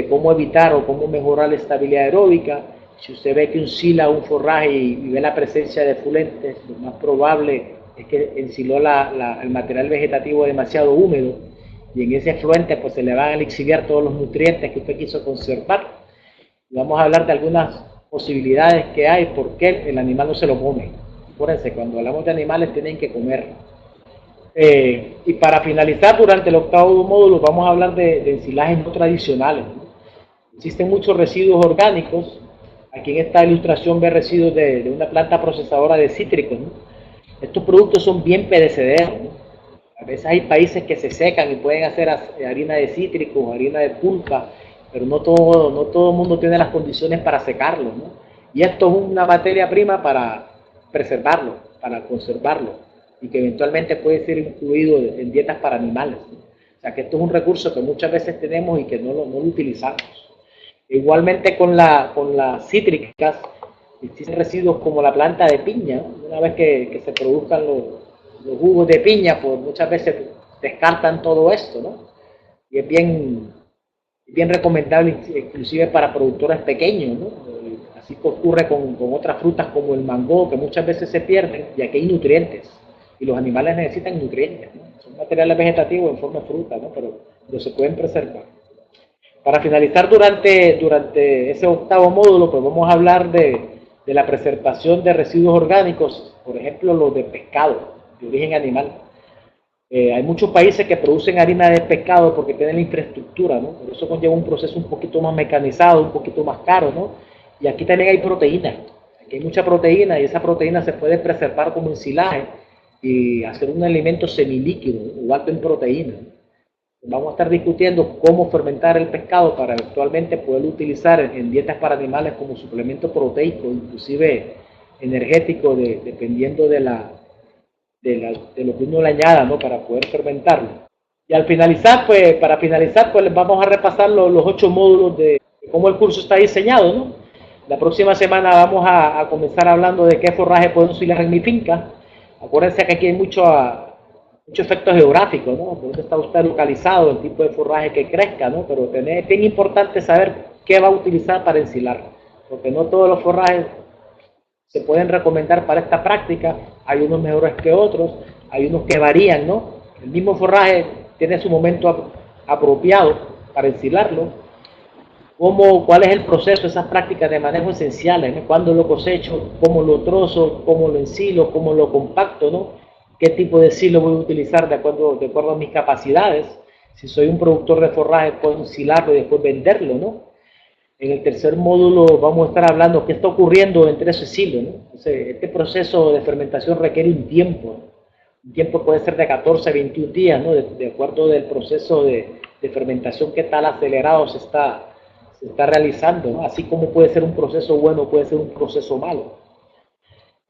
cómo evitar o cómo mejorar la estabilidad aeróbica. Si usted ve que ensila un forraje y ve la presencia de efluentes, lo más probable es que ensiló el material vegetativo demasiado húmedo y en ese efluente pues se le van a lixiviar todos los nutrientes que usted quiso conservar. Y vamos a hablar de algunas posibilidades que hay por qué el animal no se lo come. Acuérdense, cuando hablamos de animales tienen que comer. Y para finalizar, durante el octavo módulo vamos a hablar de ensilajes no tradicionales, ¿no? Existen muchos residuos orgánicos. Aquí en esta ilustración ve residuos de una planta procesadora de cítricos, ¿no? Estos productos son bien perecederos, ¿no? A veces hay países que se secan y pueden hacer harina de cítricos, harina de pulpa, pero no todo el mundo tiene las condiciones para secarlo, ¿no? Y esto es una materia prima para preservarlo, para conservarlo, y que eventualmente puede ser incluido en dietas para animales, ¿no? O sea que esto es un recurso que muchas veces tenemos y que no lo utilizamos. Igualmente con las cítricas, existen residuos como la planta de piña, ¿no? Una vez que se produzcan los jugos de piña, pues muchas veces descartan todo esto, ¿no? Y es bien recomendable inclusive para productores pequeños, ¿no? Así que ocurre con otras frutas como el mango, que muchas veces se pierden, y aquí hay nutrientes, y los animales necesitan nutrientes, ¿no? Son materiales vegetativos en forma de fruta, ¿no? pero se pueden preservar. Para finalizar durante ese octavo módulo, pues vamos a hablar de la preservación de residuos orgánicos, por ejemplo los de pescado, de origen animal. Hay muchos países que producen harina de pescado porque tienen la infraestructura, ¿no? Por eso conlleva un proceso un poquito más mecanizado, un poquito más caro, ¿no? Y aquí también hay proteína. Aquí hay mucha proteína y esa proteína se puede preservar como ensilaje y hacer un alimento semilíquido o alto en proteína. Vamos a estar discutiendo cómo fermentar el pescado para eventualmente poderlo utilizar en dietas para animales como suplemento proteico, inclusive energético, dependiendo de lo que uno le añada, ¿no? Para poder fermentarlo. Y al finalizar, pues, para finalizar, pues vamos a repasar los 8 módulos de cómo el curso está diseñado, ¿no? La próxima semana vamos a comenzar hablando de qué forraje puedo ensilar en mi finca. Acuérdense que aquí hay mucho efecto geográfico, ¿no? Dónde está usted localizado, el tipo de forraje que crezca, ¿no? Pero es bien importante saber qué va a utilizar para ensilar, porque no todos los forrajes se pueden recomendar para esta práctica. Hay unos mejores que otros, hay unos que varían, ¿no? El mismo forraje tiene su momento apropiado para ensilarlo. ¿Cuál es el proceso? Esas prácticas de manejo esenciales, ¿no? Cuándo lo cosecho, cómo lo trozo, cómo lo ensilo, cómo lo compacto, ¿no? Qué tipo de silo voy a utilizar de acuerdo a mis capacidades. Si soy un productor de forraje, puedo ensilarlo y después venderlo, ¿no? En el tercer módulo vamos a estar hablando qué está ocurriendo entre esos silos, ¿no? Entonces, este proceso de fermentación requiere un tiempo, ¿no? Un tiempo puede ser de 14 a 21 días, ¿no? De acuerdo del proceso de fermentación que tal acelerado se está realizando, ¿no? Así como puede ser un proceso bueno, puede ser un proceso malo.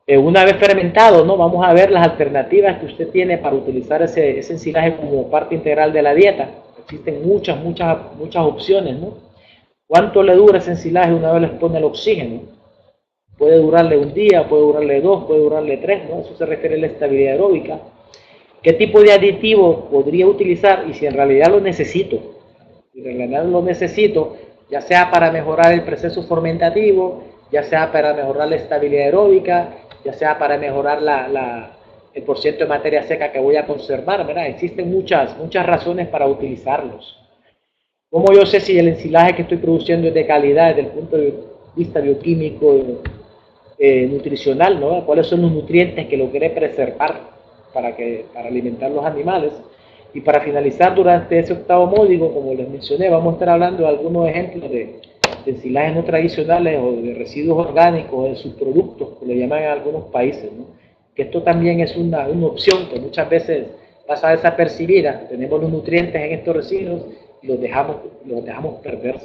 Una vez fermentado, ¿no? Vamos a ver las alternativas que usted tiene para utilizar ese ensilaje como parte integral de la dieta. Existen muchas opciones, ¿no? ¿Cuánto le dura ese ensilaje una vez le pone el oxígeno? Puede durarle un día, puede durarle 2, puede durarle 3, ¿no? Eso se refiere a la estabilidad aeróbica. ¿Qué tipo de aditivo podría utilizar y si en realidad lo necesito? Si en realidad lo necesito, ya sea para mejorar el proceso fermentativo, ya sea para mejorar la estabilidad aeróbica, ya sea para mejorar el porcentaje de materia seca que voy a conservar, ¿verdad? Existen muchas razones para utilizarlos. ¿Cómo yo sé si el ensilaje que estoy produciendo es de calidad desde el punto de vista bioquímico, nutricional, ¿no? ¿Cuáles son los nutrientes que lo quiere preservar para alimentar los animales? Y para finalizar, durante ese octavo módulo, como les mencioné, vamos a estar hablando de algunos ejemplos de ensilajes no tradicionales o de residuos orgánicos o de subproductos, que le llaman en algunos países, ¿no? Que esto también es una opción que muchas veces pasa desapercibida. Tenemos los nutrientes en estos residuos y los dejamos perder.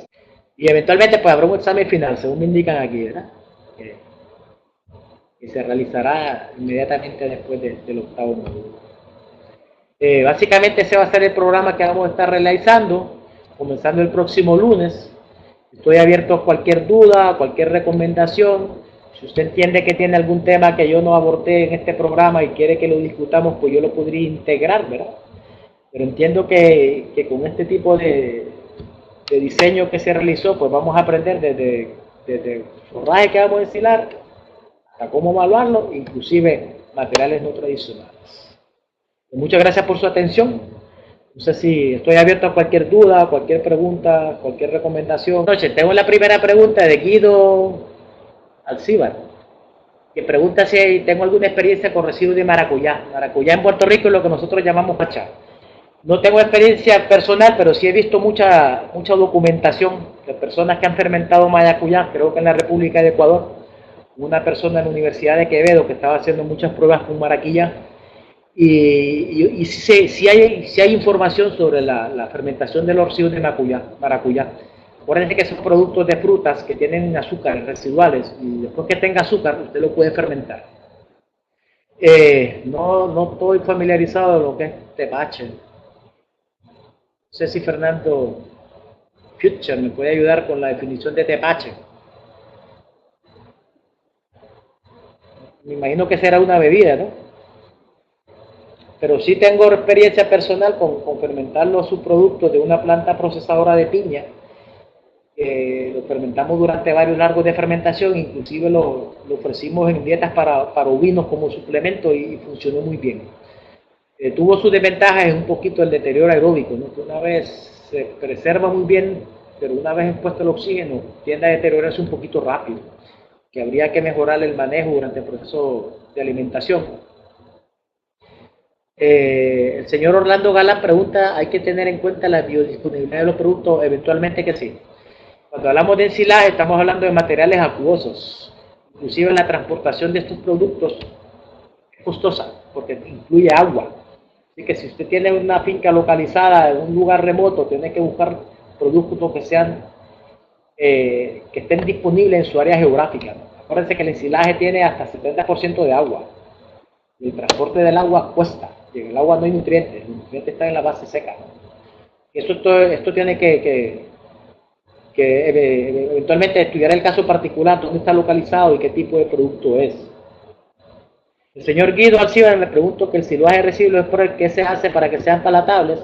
Y eventualmente pues habrá un examen final, según me indican aquí, ¿verdad? Que se realizará inmediatamente después del octavo módulo. Básicamente ese va a ser el programa que vamos a estar realizando, comenzando el próximo lunes. Estoy abierto a cualquier duda, a cualquier recomendación. Si usted entiende que tiene algún tema que yo no abordé en este programa y quiere que lo discutamos, pues yo lo podría integrar, ¿verdad? Pero entiendo que con este tipo de diseño que se realizó, pues vamos a aprender desde el forraje que vamos a ensilar, hasta cómo evaluarlo, inclusive materiales no tradicionales. Muchas gracias por su atención. No sé si estoy abierto a cualquier duda, cualquier pregunta, cualquier recomendación. Noche, tengo la primera pregunta de Guido Alcíbar, que pregunta si tengo alguna experiencia con residuos de maracuyá. Maracuyá en Puerto Rico es lo que nosotros llamamos pacha. No tengo experiencia personal, pero sí he visto mucha documentación de personas que han fermentado maracuyá, creo que en la República de Ecuador. Una persona en la Universidad de Quevedo que estaba haciendo muchas pruebas con maracuyá. Y si hay información sobre la fermentación de los residuos de maracuyá. Acuérdense que son productos de frutas que tienen azúcares residuales y después que tenga azúcar usted lo puede fermentar. No estoy familiarizado con lo que es tepache. No sé si Fernando Future me puede ayudar con la definición de tepache. Me imagino que será una bebida, ¿no? Pero sí tengo experiencia personal con fermentar los subproductos de una planta procesadora de piña. Lo fermentamos durante varios largos de fermentación, inclusive lo ofrecimos en dietas para ovinos como suplemento y funcionó muy bien. Tuvo sus desventajas en un poquito el deterioro aeróbico, ¿no? Que una vez se preserva muy bien, pero una vez expuesto el oxígeno tiende a deteriorarse un poquito rápido, que habría que mejorar el manejo durante el proceso de alimentación. El señor Orlando Galán pregunta, ¿hay que tener en cuenta la biodisponibilidad de los productos? Eventualmente que sí. Cuando hablamos de ensilaje estamos hablando de materiales acuosos. Inclusive la transportación de estos productos es costosa porque incluye agua. Así que si usted tiene una finca localizada en un lugar remoto, tiene que buscar productos que estén disponibles en su área geográfica. Acuérdense que el ensilaje tiene hasta 70% de agua. Y el transporte del agua cuesta. Y en el agua no hay nutrientes, los nutrientes están en la base seca. Esto tiene que eventualmente estudiar el caso particular, dónde está localizado y qué tipo de producto es. El señor Guido Alcíbar me preguntó que el silaje de residuos es por el que se hace para que sean palatables.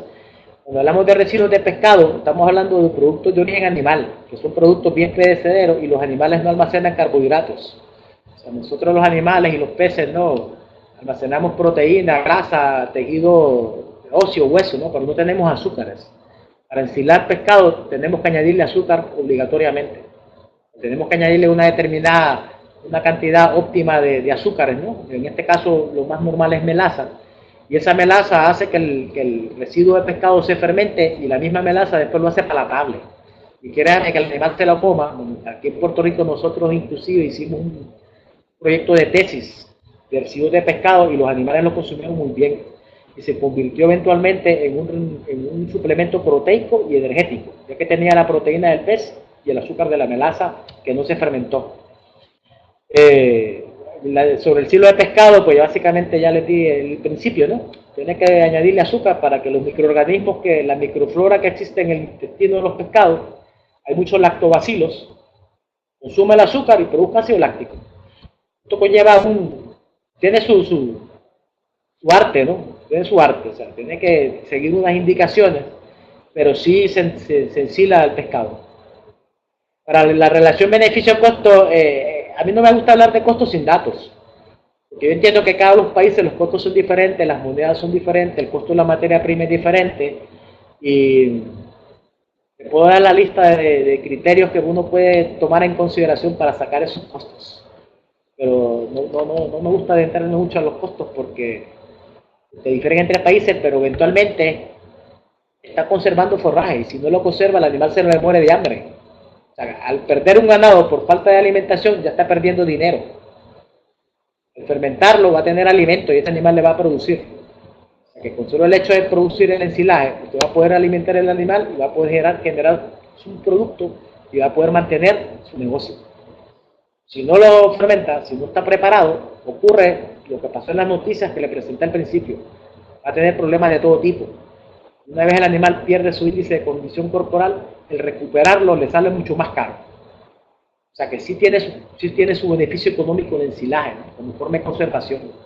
Cuando hablamos de residuos de pescado, estamos hablando de productos de origen animal, que son productos bien perecederos y los animales no almacenan carbohidratos. O sea, nosotros los animales y los peces no almacenamos proteína, grasa, tejido óseo, hueso, ¿no? Pero no tenemos azúcares. Para ensilar pescado tenemos que añadirle azúcar obligatoriamente. Tenemos que añadirle una cantidad óptima de azúcares, ¿no? En este caso lo más normal es melaza. Y esa melaza hace que el residuo de pescado se fermente y la misma melaza después lo hace palatable. Y créanme que el animal se lo coma. Aquí en Puerto Rico nosotros inclusive hicimos un proyecto de tesis de residuos de pescado y los animales lo consumieron muy bien. Y se convirtió eventualmente en un suplemento proteico y energético, ya que tenía la proteína del pez y el azúcar de la melaza que no se fermentó. Sobre el silo de pescado, pues básicamente ya les di el principio, ¿no? Tiene que añadirle azúcar para que los microorganismos, la microflora que existe en el intestino de los pescados, hay muchos lactobacilos, consume el azúcar y produzca ácido láctico. Esto conlleva tiene su arte, ¿no? Tiene su arte, o sea, tiene que seguir unas indicaciones, pero sí se ensila el pescado. Para la relación beneficio-costo, a mí no me gusta hablar de costos sin datos, porque yo entiendo que cada uno de los países los costos son diferentes, las monedas son diferentes, el costo de la materia prima es diferente, y te puedo dar la lista de criterios que uno puede tomar en consideración para sacar esos costos. Pero no me gusta adentrarme mucho a los costos porque se difieren entre países, pero eventualmente está conservando forraje y si no lo conserva el animal se le muere de hambre. O sea, al perder un ganado por falta de alimentación ya está perdiendo dinero. Al fermentarlo va a tener alimento y ese animal le va a producir. O sea, que con solo el hecho de producir el ensilaje, usted va a poder alimentar el animal y va a poder generar su producto y va a poder mantener su negocio. Si no lo fermenta, si no está preparado, ocurre lo que pasó en las noticias que le presenté al principio. Va a tener problemas de todo tipo. Una vez el animal pierde su índice de condición corporal, el recuperarlo le sale mucho más caro. O sea que sí tiene su beneficio económico el ensilaje, ¿no? Como forma de conservación.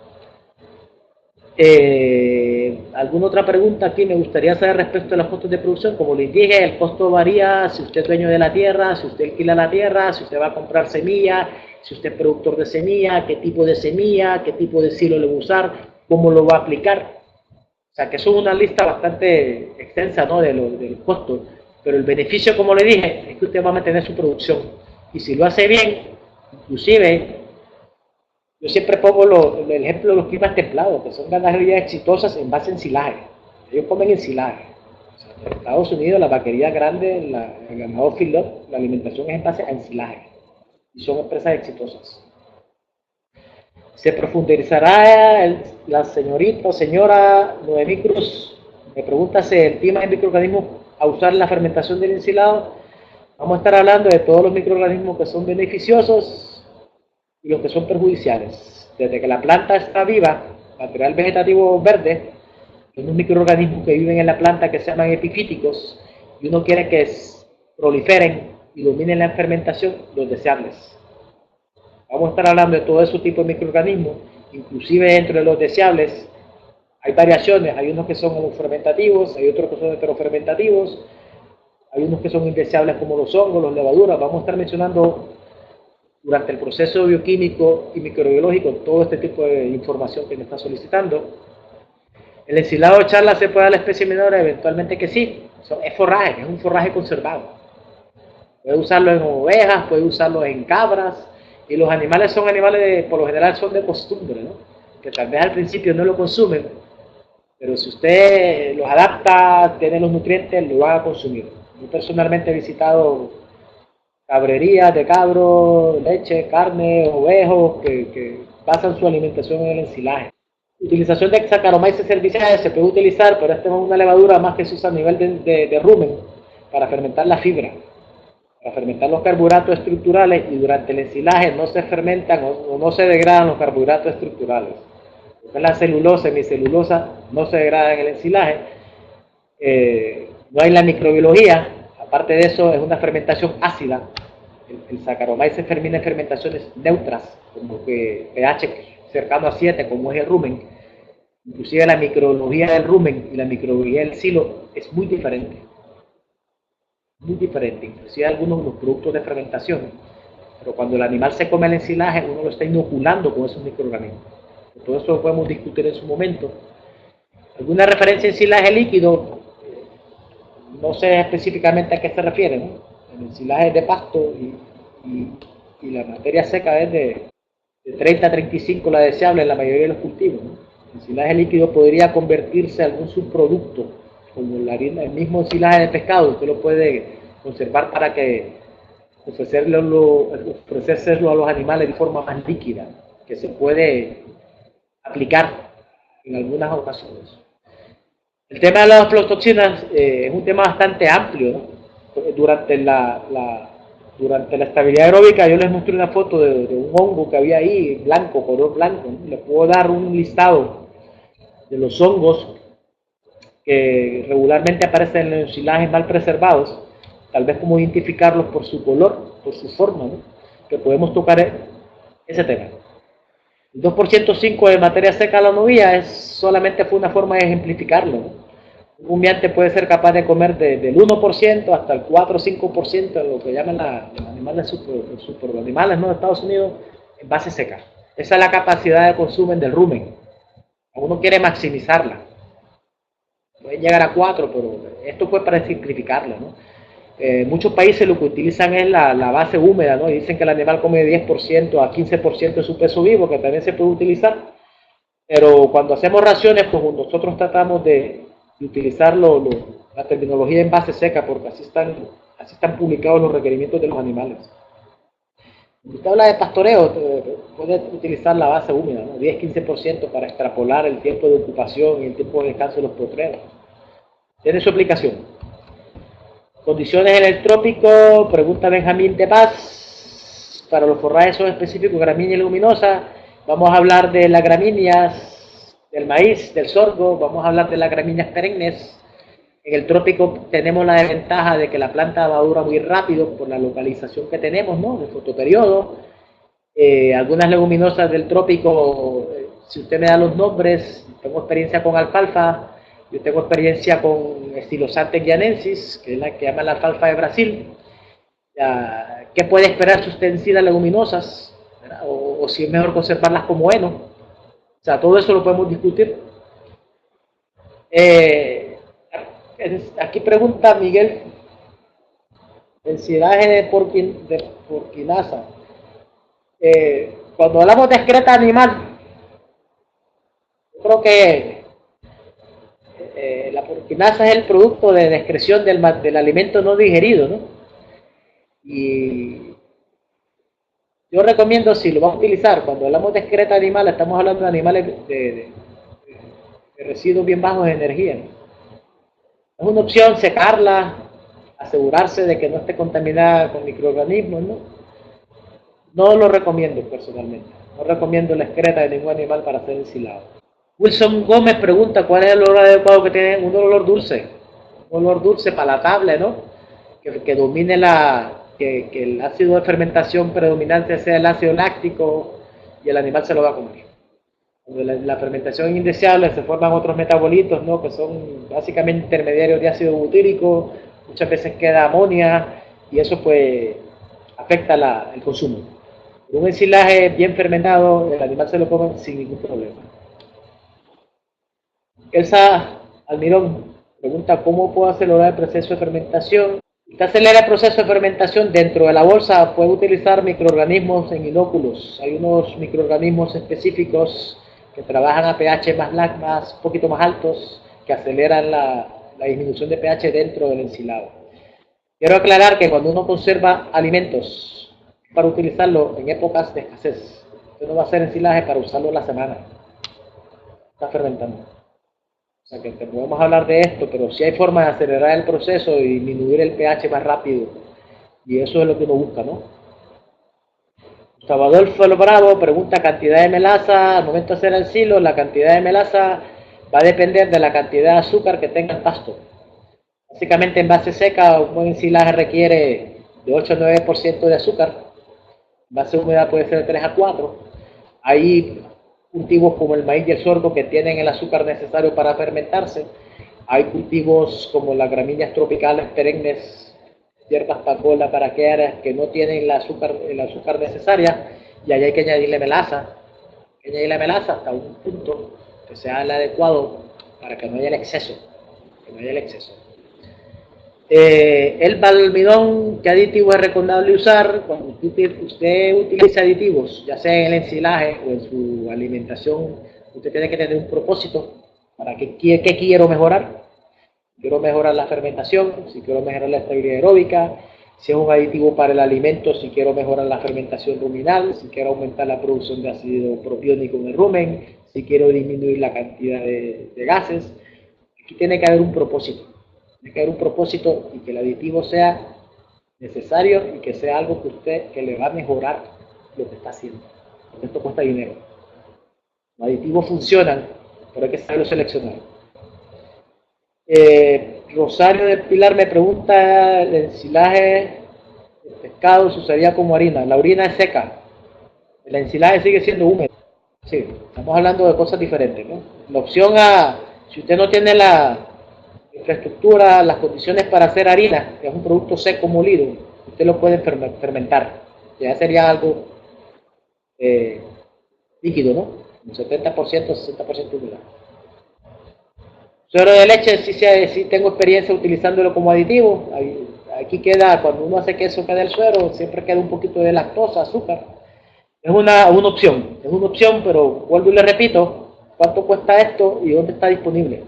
¿Alguna otra pregunta aquí? Me gustaría saber respecto a los costos de producción. Como les dije, el costo varía si usted es dueño de la tierra, si usted alquila la tierra, si usted va a comprar semilla, si usted es productor de semilla, qué tipo de semilla, qué tipo de silo le va a usar, cómo lo va a aplicar. O sea que eso es una lista bastante extensa, ¿no? de los costos. Pero el beneficio, como le dije, es que usted va a mantener su producción. Y si lo hace bien, inclusive, yo siempre pongo el ejemplo de los climas templados, que son ganaderías exitosas en base a ensilaje. Ellos comen ensilaje. O sea, en Estados Unidos, la vaquería grande, el ganado feedlot, la alimentación es en base a ensilaje. Y son empresas exitosas. Se profundizará la señorita o señora Noemí Cruz. Me pregunta si el tema de microorganismos a usar la fermentación del ensilado. Vamos a estar hablando de todos los microorganismos que son beneficiosos y los que son perjudiciales. Desde que la planta está viva, material vegetativo verde, hay unos microorganismos que viven en la planta que se llaman epifíticos y uno quiere que proliferen y dominen la fermentación, los deseables. Vamos a estar hablando de todo ese tipo de microorganismos, inclusive dentro de los deseables hay variaciones, hay unos que son homofermentativos, hay otros que son heterofermentativos, hay unos que son indeseables como los hongos, las levaduras. Vamos a estar mencionando durante el proceso bioquímico y microbiológico todo este tipo de información que me está solicitando. El ensilado de charla se puede dar a la especie menor, eventualmente que sí. Es forraje, es un forraje conservado. Puede usarlo en ovejas, puede usarlo en cabras, y los animales son animales, por lo general son de costumbre, ¿no? Que tal vez al principio no lo consumen, pero si usted los adapta, tiene los nutrientes, lo va a consumir. Yo personalmente he visitado cabrerías de cabro, leche, carne, ovejos que basan su alimentación en el ensilaje. Utilización de Saccharomyces cerevisiae se puede utilizar, pero esta es una levadura más que se usa a nivel de rumen para fermentar la fibra, para fermentar los carbohidratos estructurales, y durante el ensilaje no se fermentan o no se degradan los carbohidratos estructurales. La celulosa y hemicelulosa no se degradan en el ensilaje. No hay la microbiología. Aparte de eso, es una fermentación ácida. El Saccharomyces termina en fermentaciones neutras, como que pH cercano a 7, como es el rumen. Inclusive la microbiología del rumen y la microbiología del silo es muy diferente. Muy diferente. Inclusive algunos de los productos de fermentación. Pero cuando el animal se come el ensilaje, uno lo está inoculando con esos microorganismos. Todo eso lo podemos discutir en su momento. ¿Alguna referencia a ensilaje líquido? No sé específicamente a qué se refiere, ¿no? El ensilaje es de pasto y la materia seca es de 30 a 35 la deseable en la mayoría de los cultivos, ¿no? El ensilaje líquido podría convertirse en algún subproducto, como la harina, el mismo ensilaje de pescado. Usted lo puede conservar para que ofrecérselo a los animales de forma más líquida, que se puede aplicar en algunas ocasiones. El tema de las aflatoxinas es un tema bastante amplio, ¿no? Durante la estabilidad aeróbica yo les mostré una foto de un hongo que había ahí, blanco, color blanco, ¿no? Les puedo dar un listado de los hongos que regularmente aparecen en los ensilajes mal preservados, tal vez como identificarlos por su color, por su forma, ¿no? Que podemos tocar ese tema. El 2% 5 de materia seca a la novia solamente fue una forma de ejemplificarlo, ¿no? Un rumiante puede ser capaz de comer del 1% hasta el 4 o 5% de lo que llaman los animales superanimales, ¿no?, de Estados Unidos, en base seca. Esa es la capacidad de consumo del rumen. Uno quiere maximizarla. Pueden llegar a 4, pero esto fue para simplificarlo, ¿no? Muchos países lo que utilizan es la base húmeda, ¿no? Y dicen que el animal come 10% a 15% de su peso vivo, que también se puede utilizar. Pero cuando hacemos raciones, pues nosotros tratamos de utilizar la terminología en base seca, porque así están publicados los requerimientos de los animales. Si usted habla de pastoreo, puede utilizar la base húmeda, ¿no? 10-15% para extrapolar el tiempo de ocupación y el tiempo de descanso de los potreros. Tiene su aplicación. Condiciones en el trópico, pregunta Benjamín de Paz. Para los forrajes son específicos, gramínea y leguminosa. Vamos a hablar de las gramíneas, del maíz, del sorgo. Vamos a hablar de las gramíneas perennes. En el trópico tenemos la desventaja de que la planta madura muy rápido por la localización que tenemos, ¿no?, de fotoperiodo. Algunas leguminosas del trópico, si usted me da los nombres, tengo experiencia con alfalfa, yo tengo experiencia con Stylosantes guianensis, que es la que llaman la alfalfa de Brasil. ¿Qué puede esperar si usted en sí las leguminosas? O si es mejor conservarlas como heno. O sea, todo eso lo podemos discutir. Aquí pregunta Miguel, densidad de porquinasa. Cuando hablamos de excreta animal, yo creo que la porquinasa es el producto de excreción del alimento no digerido, ¿no? Y yo recomiendo, si lo vamos a utilizar, cuando hablamos de excreta animal, estamos hablando de animales de residuos bien bajos de energía, ¿no? Es una opción secarla, asegurarse de que no esté contaminada con microorganismos, ¿no? No lo recomiendo personalmente. No recomiendo la excreta de ningún animal para ser ensilado. Wilson Gómez pregunta cuál es el olor adecuado que tiene. Un olor dulce. Un olor dulce, palatable, ¿no? Que domine que el ácido de fermentación predominante sea el ácido láctico y el animal se lo va a comer. Cuando la fermentación es indeseable se forman otros metabolitos, ¿no?, que son básicamente intermediarios de ácido butírico, muchas veces queda amonia y eso pues afecta el consumo. Un ensilaje bien fermentado, el animal se lo come sin ningún problema. Elsa Almirón pregunta cómo puedo acelerar el proceso de fermentación. Usted acelera el proceso de fermentación dentro de la bolsa, puede utilizar microorganismos en inóculos. Hay unos microorganismos específicos que trabajan a pH un poquito más altos, que aceleran la disminución de pH dentro del ensilado. Quiero aclarar que cuando uno conserva alimentos para utilizarlo en épocas de escasez, usted no va a hacer ensilaje para usarlo en la semana. Está fermentando. O sea que podemos hablar de esto, pero sí hay forma de acelerar el proceso y disminuir el pH más rápido. Y eso es lo que uno busca, ¿no? Gustavo Adolfo Bravo pregunta cantidad de melaza. Al momento de hacer el silo, la cantidad de melaza va a depender de la cantidad de azúcar que tenga el pasto. Básicamente en base seca, un buen ensilaje requiere de 8 a 9% de azúcar. En base húmeda puede ser de 3 a 4. Hay cultivos como el maíz y el sorgo que tienen el azúcar necesario para fermentarse. Hay cultivos como las gramíneas tropicales perennes, hierbas pacola, paraqueras, que no tienen el azúcar necesaria, y ahí hay que añadirle melaza. Hay que añadirle melaza hasta un punto que sea el adecuado para que no haya el exceso. El almidón, ¿qué aditivo es recomendable usar? Cuando usted utiliza aditivos, ya sea en el ensilaje o en su alimentación, usted tiene que tener un propósito. ¿Para qué quiero mejorar? Quiero mejorar la fermentación, si quiero mejorar la estabilidad aeróbica, si es un aditivo para el alimento, si quiero mejorar la fermentación ruminal, si quiero aumentar la producción de ácido propiónico en el rumen, si quiero disminuir la cantidad de gases. Aquí tiene que haber un propósito. Tiene que haber un propósito y que el aditivo sea necesario y que sea algo que le va a mejorar lo que está haciendo. Porque esto cuesta dinero. Los aditivos funcionan, pero hay que saberlo seleccionar. Rosario del Pilar me pregunta, el ensilaje de pescado se usaría como harina. La orina es seca. El ensilaje sigue siendo húmedo. Sí, estamos hablando de cosas diferentes, ¿no? La opción A, si usted no tiene la infraestructura, las condiciones para hacer harina, que es un producto seco molido, usted lo puede fermentar. Ya sería algo eh, líquido, ¿no? Un 70%, 60% humedad. Suero de leche, sí tengo experiencia utilizándolo como aditivo. Aquí queda, cuando uno hace queso, queda el suero, siempre queda un poquito de lactosa, azúcar. Es una opción, pero vuelvo y le repito, ¿cuánto cuesta esto y dónde está disponible?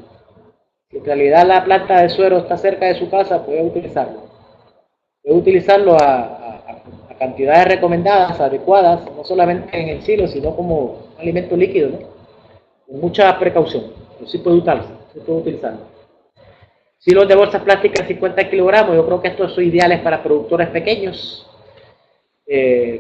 Si en realidad la planta de suero está cerca de su casa, puede utilizarlo. Puede utilizarlo a cantidades recomendadas, adecuadas, no solamente en el silo, sino como un alimento líquido, ¿no? Con mucha precaución, pero sí puede utilizarlo. Silos de bolsas plásticas 50 kilogramos, yo creo que estos son ideales para productores pequeños.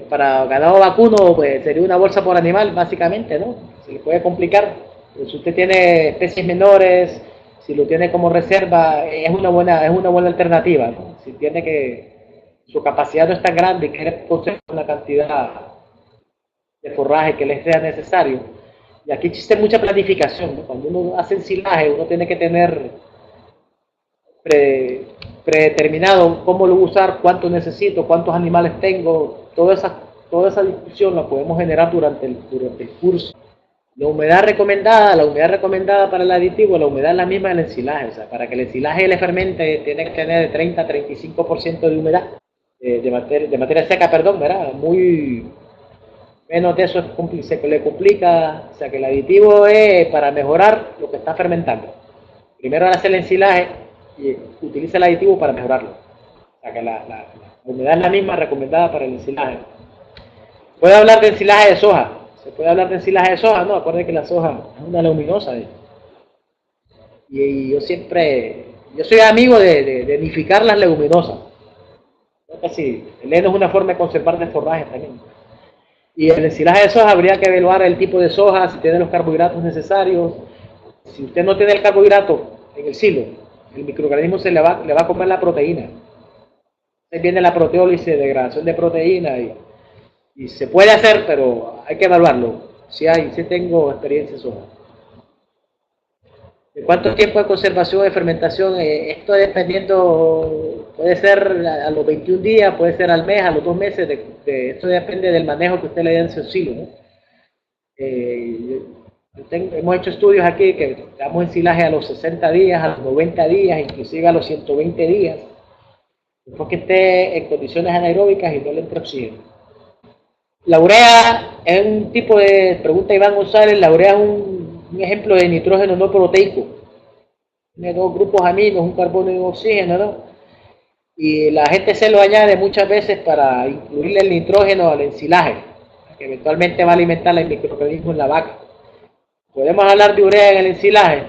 Para ganado vacuno, pues sería una bolsa por animal, básicamente, ¿no? Se le puede complicar. Pero si usted tiene especies menores, si lo tiene como reserva, es una buena alternativa, ¿no? Si tiene su capacidad no es tan grande y quiere conseguir una cantidad de forraje que le sea necesario. Y aquí existe mucha planificación, ¿no? Cuando uno hace ensilaje, uno tiene que tener predeterminado cómo lo voy a usar, cuánto necesito, cuántos animales tengo, toda esa discusión la podemos generar durante el curso. La humedad recomendada para el aditivo, la humedad es la misma del ensilaje, o sea, para que el ensilaje le fermente tiene que tener de 30 a 35% de humedad, de materia seca, perdón, ¿verdad? Menos de eso se le complica, o sea que el aditivo es para mejorar lo que está fermentando. Primero hace el ensilaje y utiliza el aditivo para mejorarlo. O sea que la humedad es la misma recomendada para el ensilaje. Puede hablar de ensilaje de soja. Se puede hablar de ensilaje de soja, ¿no? Acuérdense que la soja es una leguminosa. Y yo soy amigo de nidificar las leguminosas. Casi, el heno es una forma de conservar de forraje también. Y el ensilaje de soja habría que evaluar el tipo de soja, si tiene los carbohidratos necesarios. Si usted no tiene el carbohidrato en el silo, el microorganismo le va a comer la proteína. Ahí viene la proteólisis, degradación de proteína y se puede hacer, pero hay que evaluarlo. Si tengo experiencia en soja. ¿De cuánto tiempo de conservación de fermentación? Esto dependiendo, puede ser a los 21 días, puede ser al mes, a los 2 meses, esto depende del manejo que usted le dé en su silo, ¿no? Hemos hecho estudios aquí que damos ensilaje a los 60 días, a los 90 días, inclusive a los 120 días, después que esté en condiciones anaeróbicas y no le entre oxígeno. La urea es un tipo de, pregunta Iván González, la urea es un ejemplo de nitrógeno no proteico. Tiene 2 grupos aminos, un carbono y un oxígeno, ¿no? Y la gente se lo añade muchas veces para incluirle el nitrógeno al ensilaje, que eventualmente va a alimentar el microorganismo en la vaca. ¿Podemos hablar de urea en el ensilaje?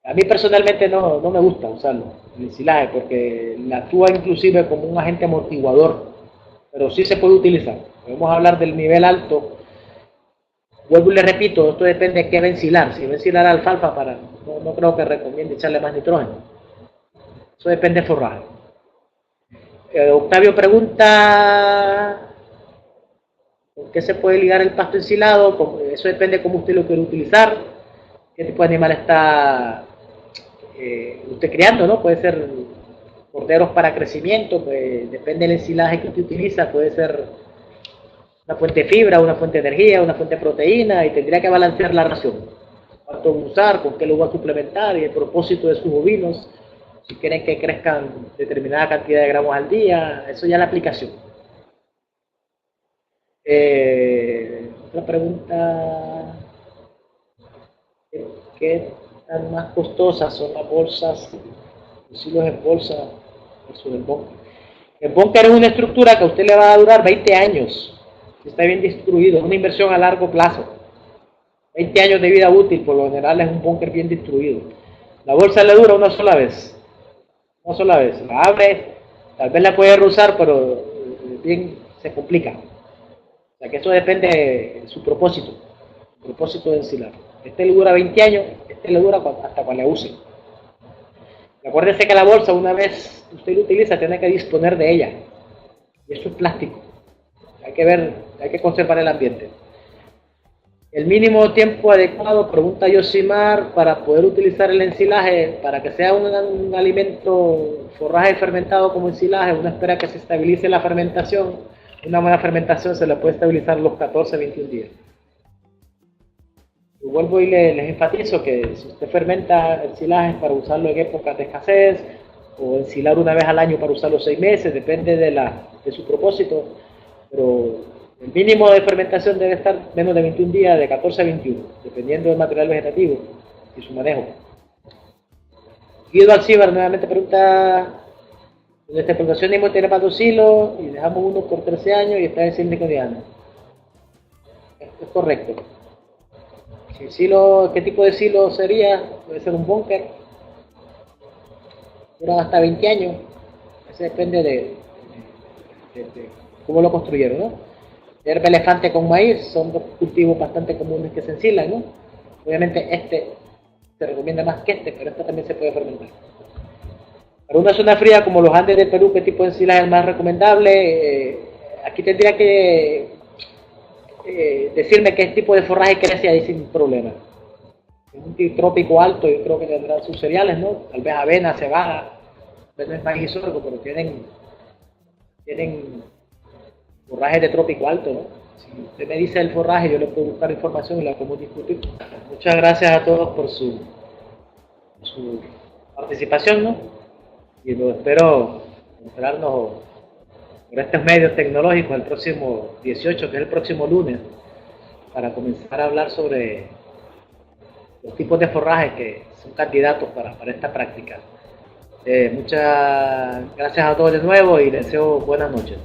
A mí personalmente no me gusta usarlo, el ensilaje, porque actúa inclusive como un agente amortiguador, pero sí se puede utilizar. Podemos hablar del nivel alto. Vuelvo y le repito, esto depende de qué va a ensilar. Si va a ensilar alfalfa, no creo que recomiende echarle más nitrógeno. Eso depende de forraje. Octavio pregunta, ¿con qué se puede ligar el pasto ensilado? Eso depende de cómo usted lo quiere utilizar, qué tipo de animal está usted criando, ¿no? Puede ser corderos para crecimiento, pues depende del ensilaje que usted utiliza, puede ser una fuente de fibra, una fuente de energía, una fuente de proteína, y tendría que balancear la ración. Cuánto usar, con qué lo va a suplementar y el propósito de sus ovinos, si quieren que crezcan determinada cantidad de gramos al día, eso ya es la aplicación. Otra pregunta, ¿qué tan más costosas son las bolsas, los silos en bolsa versus el búnker? El búnker es una estructura que a usted le va a durar 20 años, está bien distribuido, es una inversión a largo plazo. 20 años de vida útil, por lo general es un búnker bien distribuido. La bolsa le dura una sola vez, la abre, tal vez la puede reusar, pero bien se complica. O sea que eso depende de su propósito de ensilar. Este le dura 20 años, este le dura hasta cuando la use. Acuérdese que la bolsa, una vez usted la utiliza, tiene que disponer de ella. Y esto es plástico. Hay que conservar el ambiente. El mínimo tiempo adecuado, pregunta Yosimar, para poder utilizar el ensilaje, para que sea un alimento, forraje fermentado como ensilaje, uno espera que se estabilice la fermentación. Una buena fermentación se le puede estabilizar los 14-21 días. Y vuelvo y les enfatizo que si usted fermenta ensilajes para usarlo en épocas de escasez, o ensilar una vez al año para usarlo 6 meses, depende de su propósito, pero el mínimo de fermentación debe estar menos de 21 días, de 14 a 21, dependiendo del material vegetativo y su manejo. Guido Alcibar nuevamente pregunta, en nuestra explotación tiene más 2 silos y dejamos uno por 13 años y está en sísmico diana. Es correcto. Si silo, ¿qué tipo de silo sería? Puede ser un búnker, dura hasta 20 años. Eso depende de cómo lo construyeron, ¿no? Hierba elefante con maíz son dos cultivos bastante comunes que se ensilan, ¿no? Obviamente este se recomienda más que este, pero este también se puede fermentar. Para una zona fría como los Andes de Perú, ¿qué tipo de ensilaje es el más recomendable? Aquí tendría que decirme qué tipo de forraje crece ahí sin problema. En un trópico alto yo creo que tendrán sus cereales, ¿no? Tal vez avena, cebada, tal vez maíz y sorgo, pero tienen forraje de trópico alto, ¿no? Si usted me dice el forraje, yo le puedo buscar información y la podemos discutir. Muchas gracias a todos por su participación, ¿no? Y lo espero encontrarnos por estos medios tecnológicos el próximo 18, que es el próximo lunes, para comenzar a hablar sobre los tipos de forrajes que son candidatos para esta práctica. Muchas gracias a todos de nuevo y les deseo buenas noches.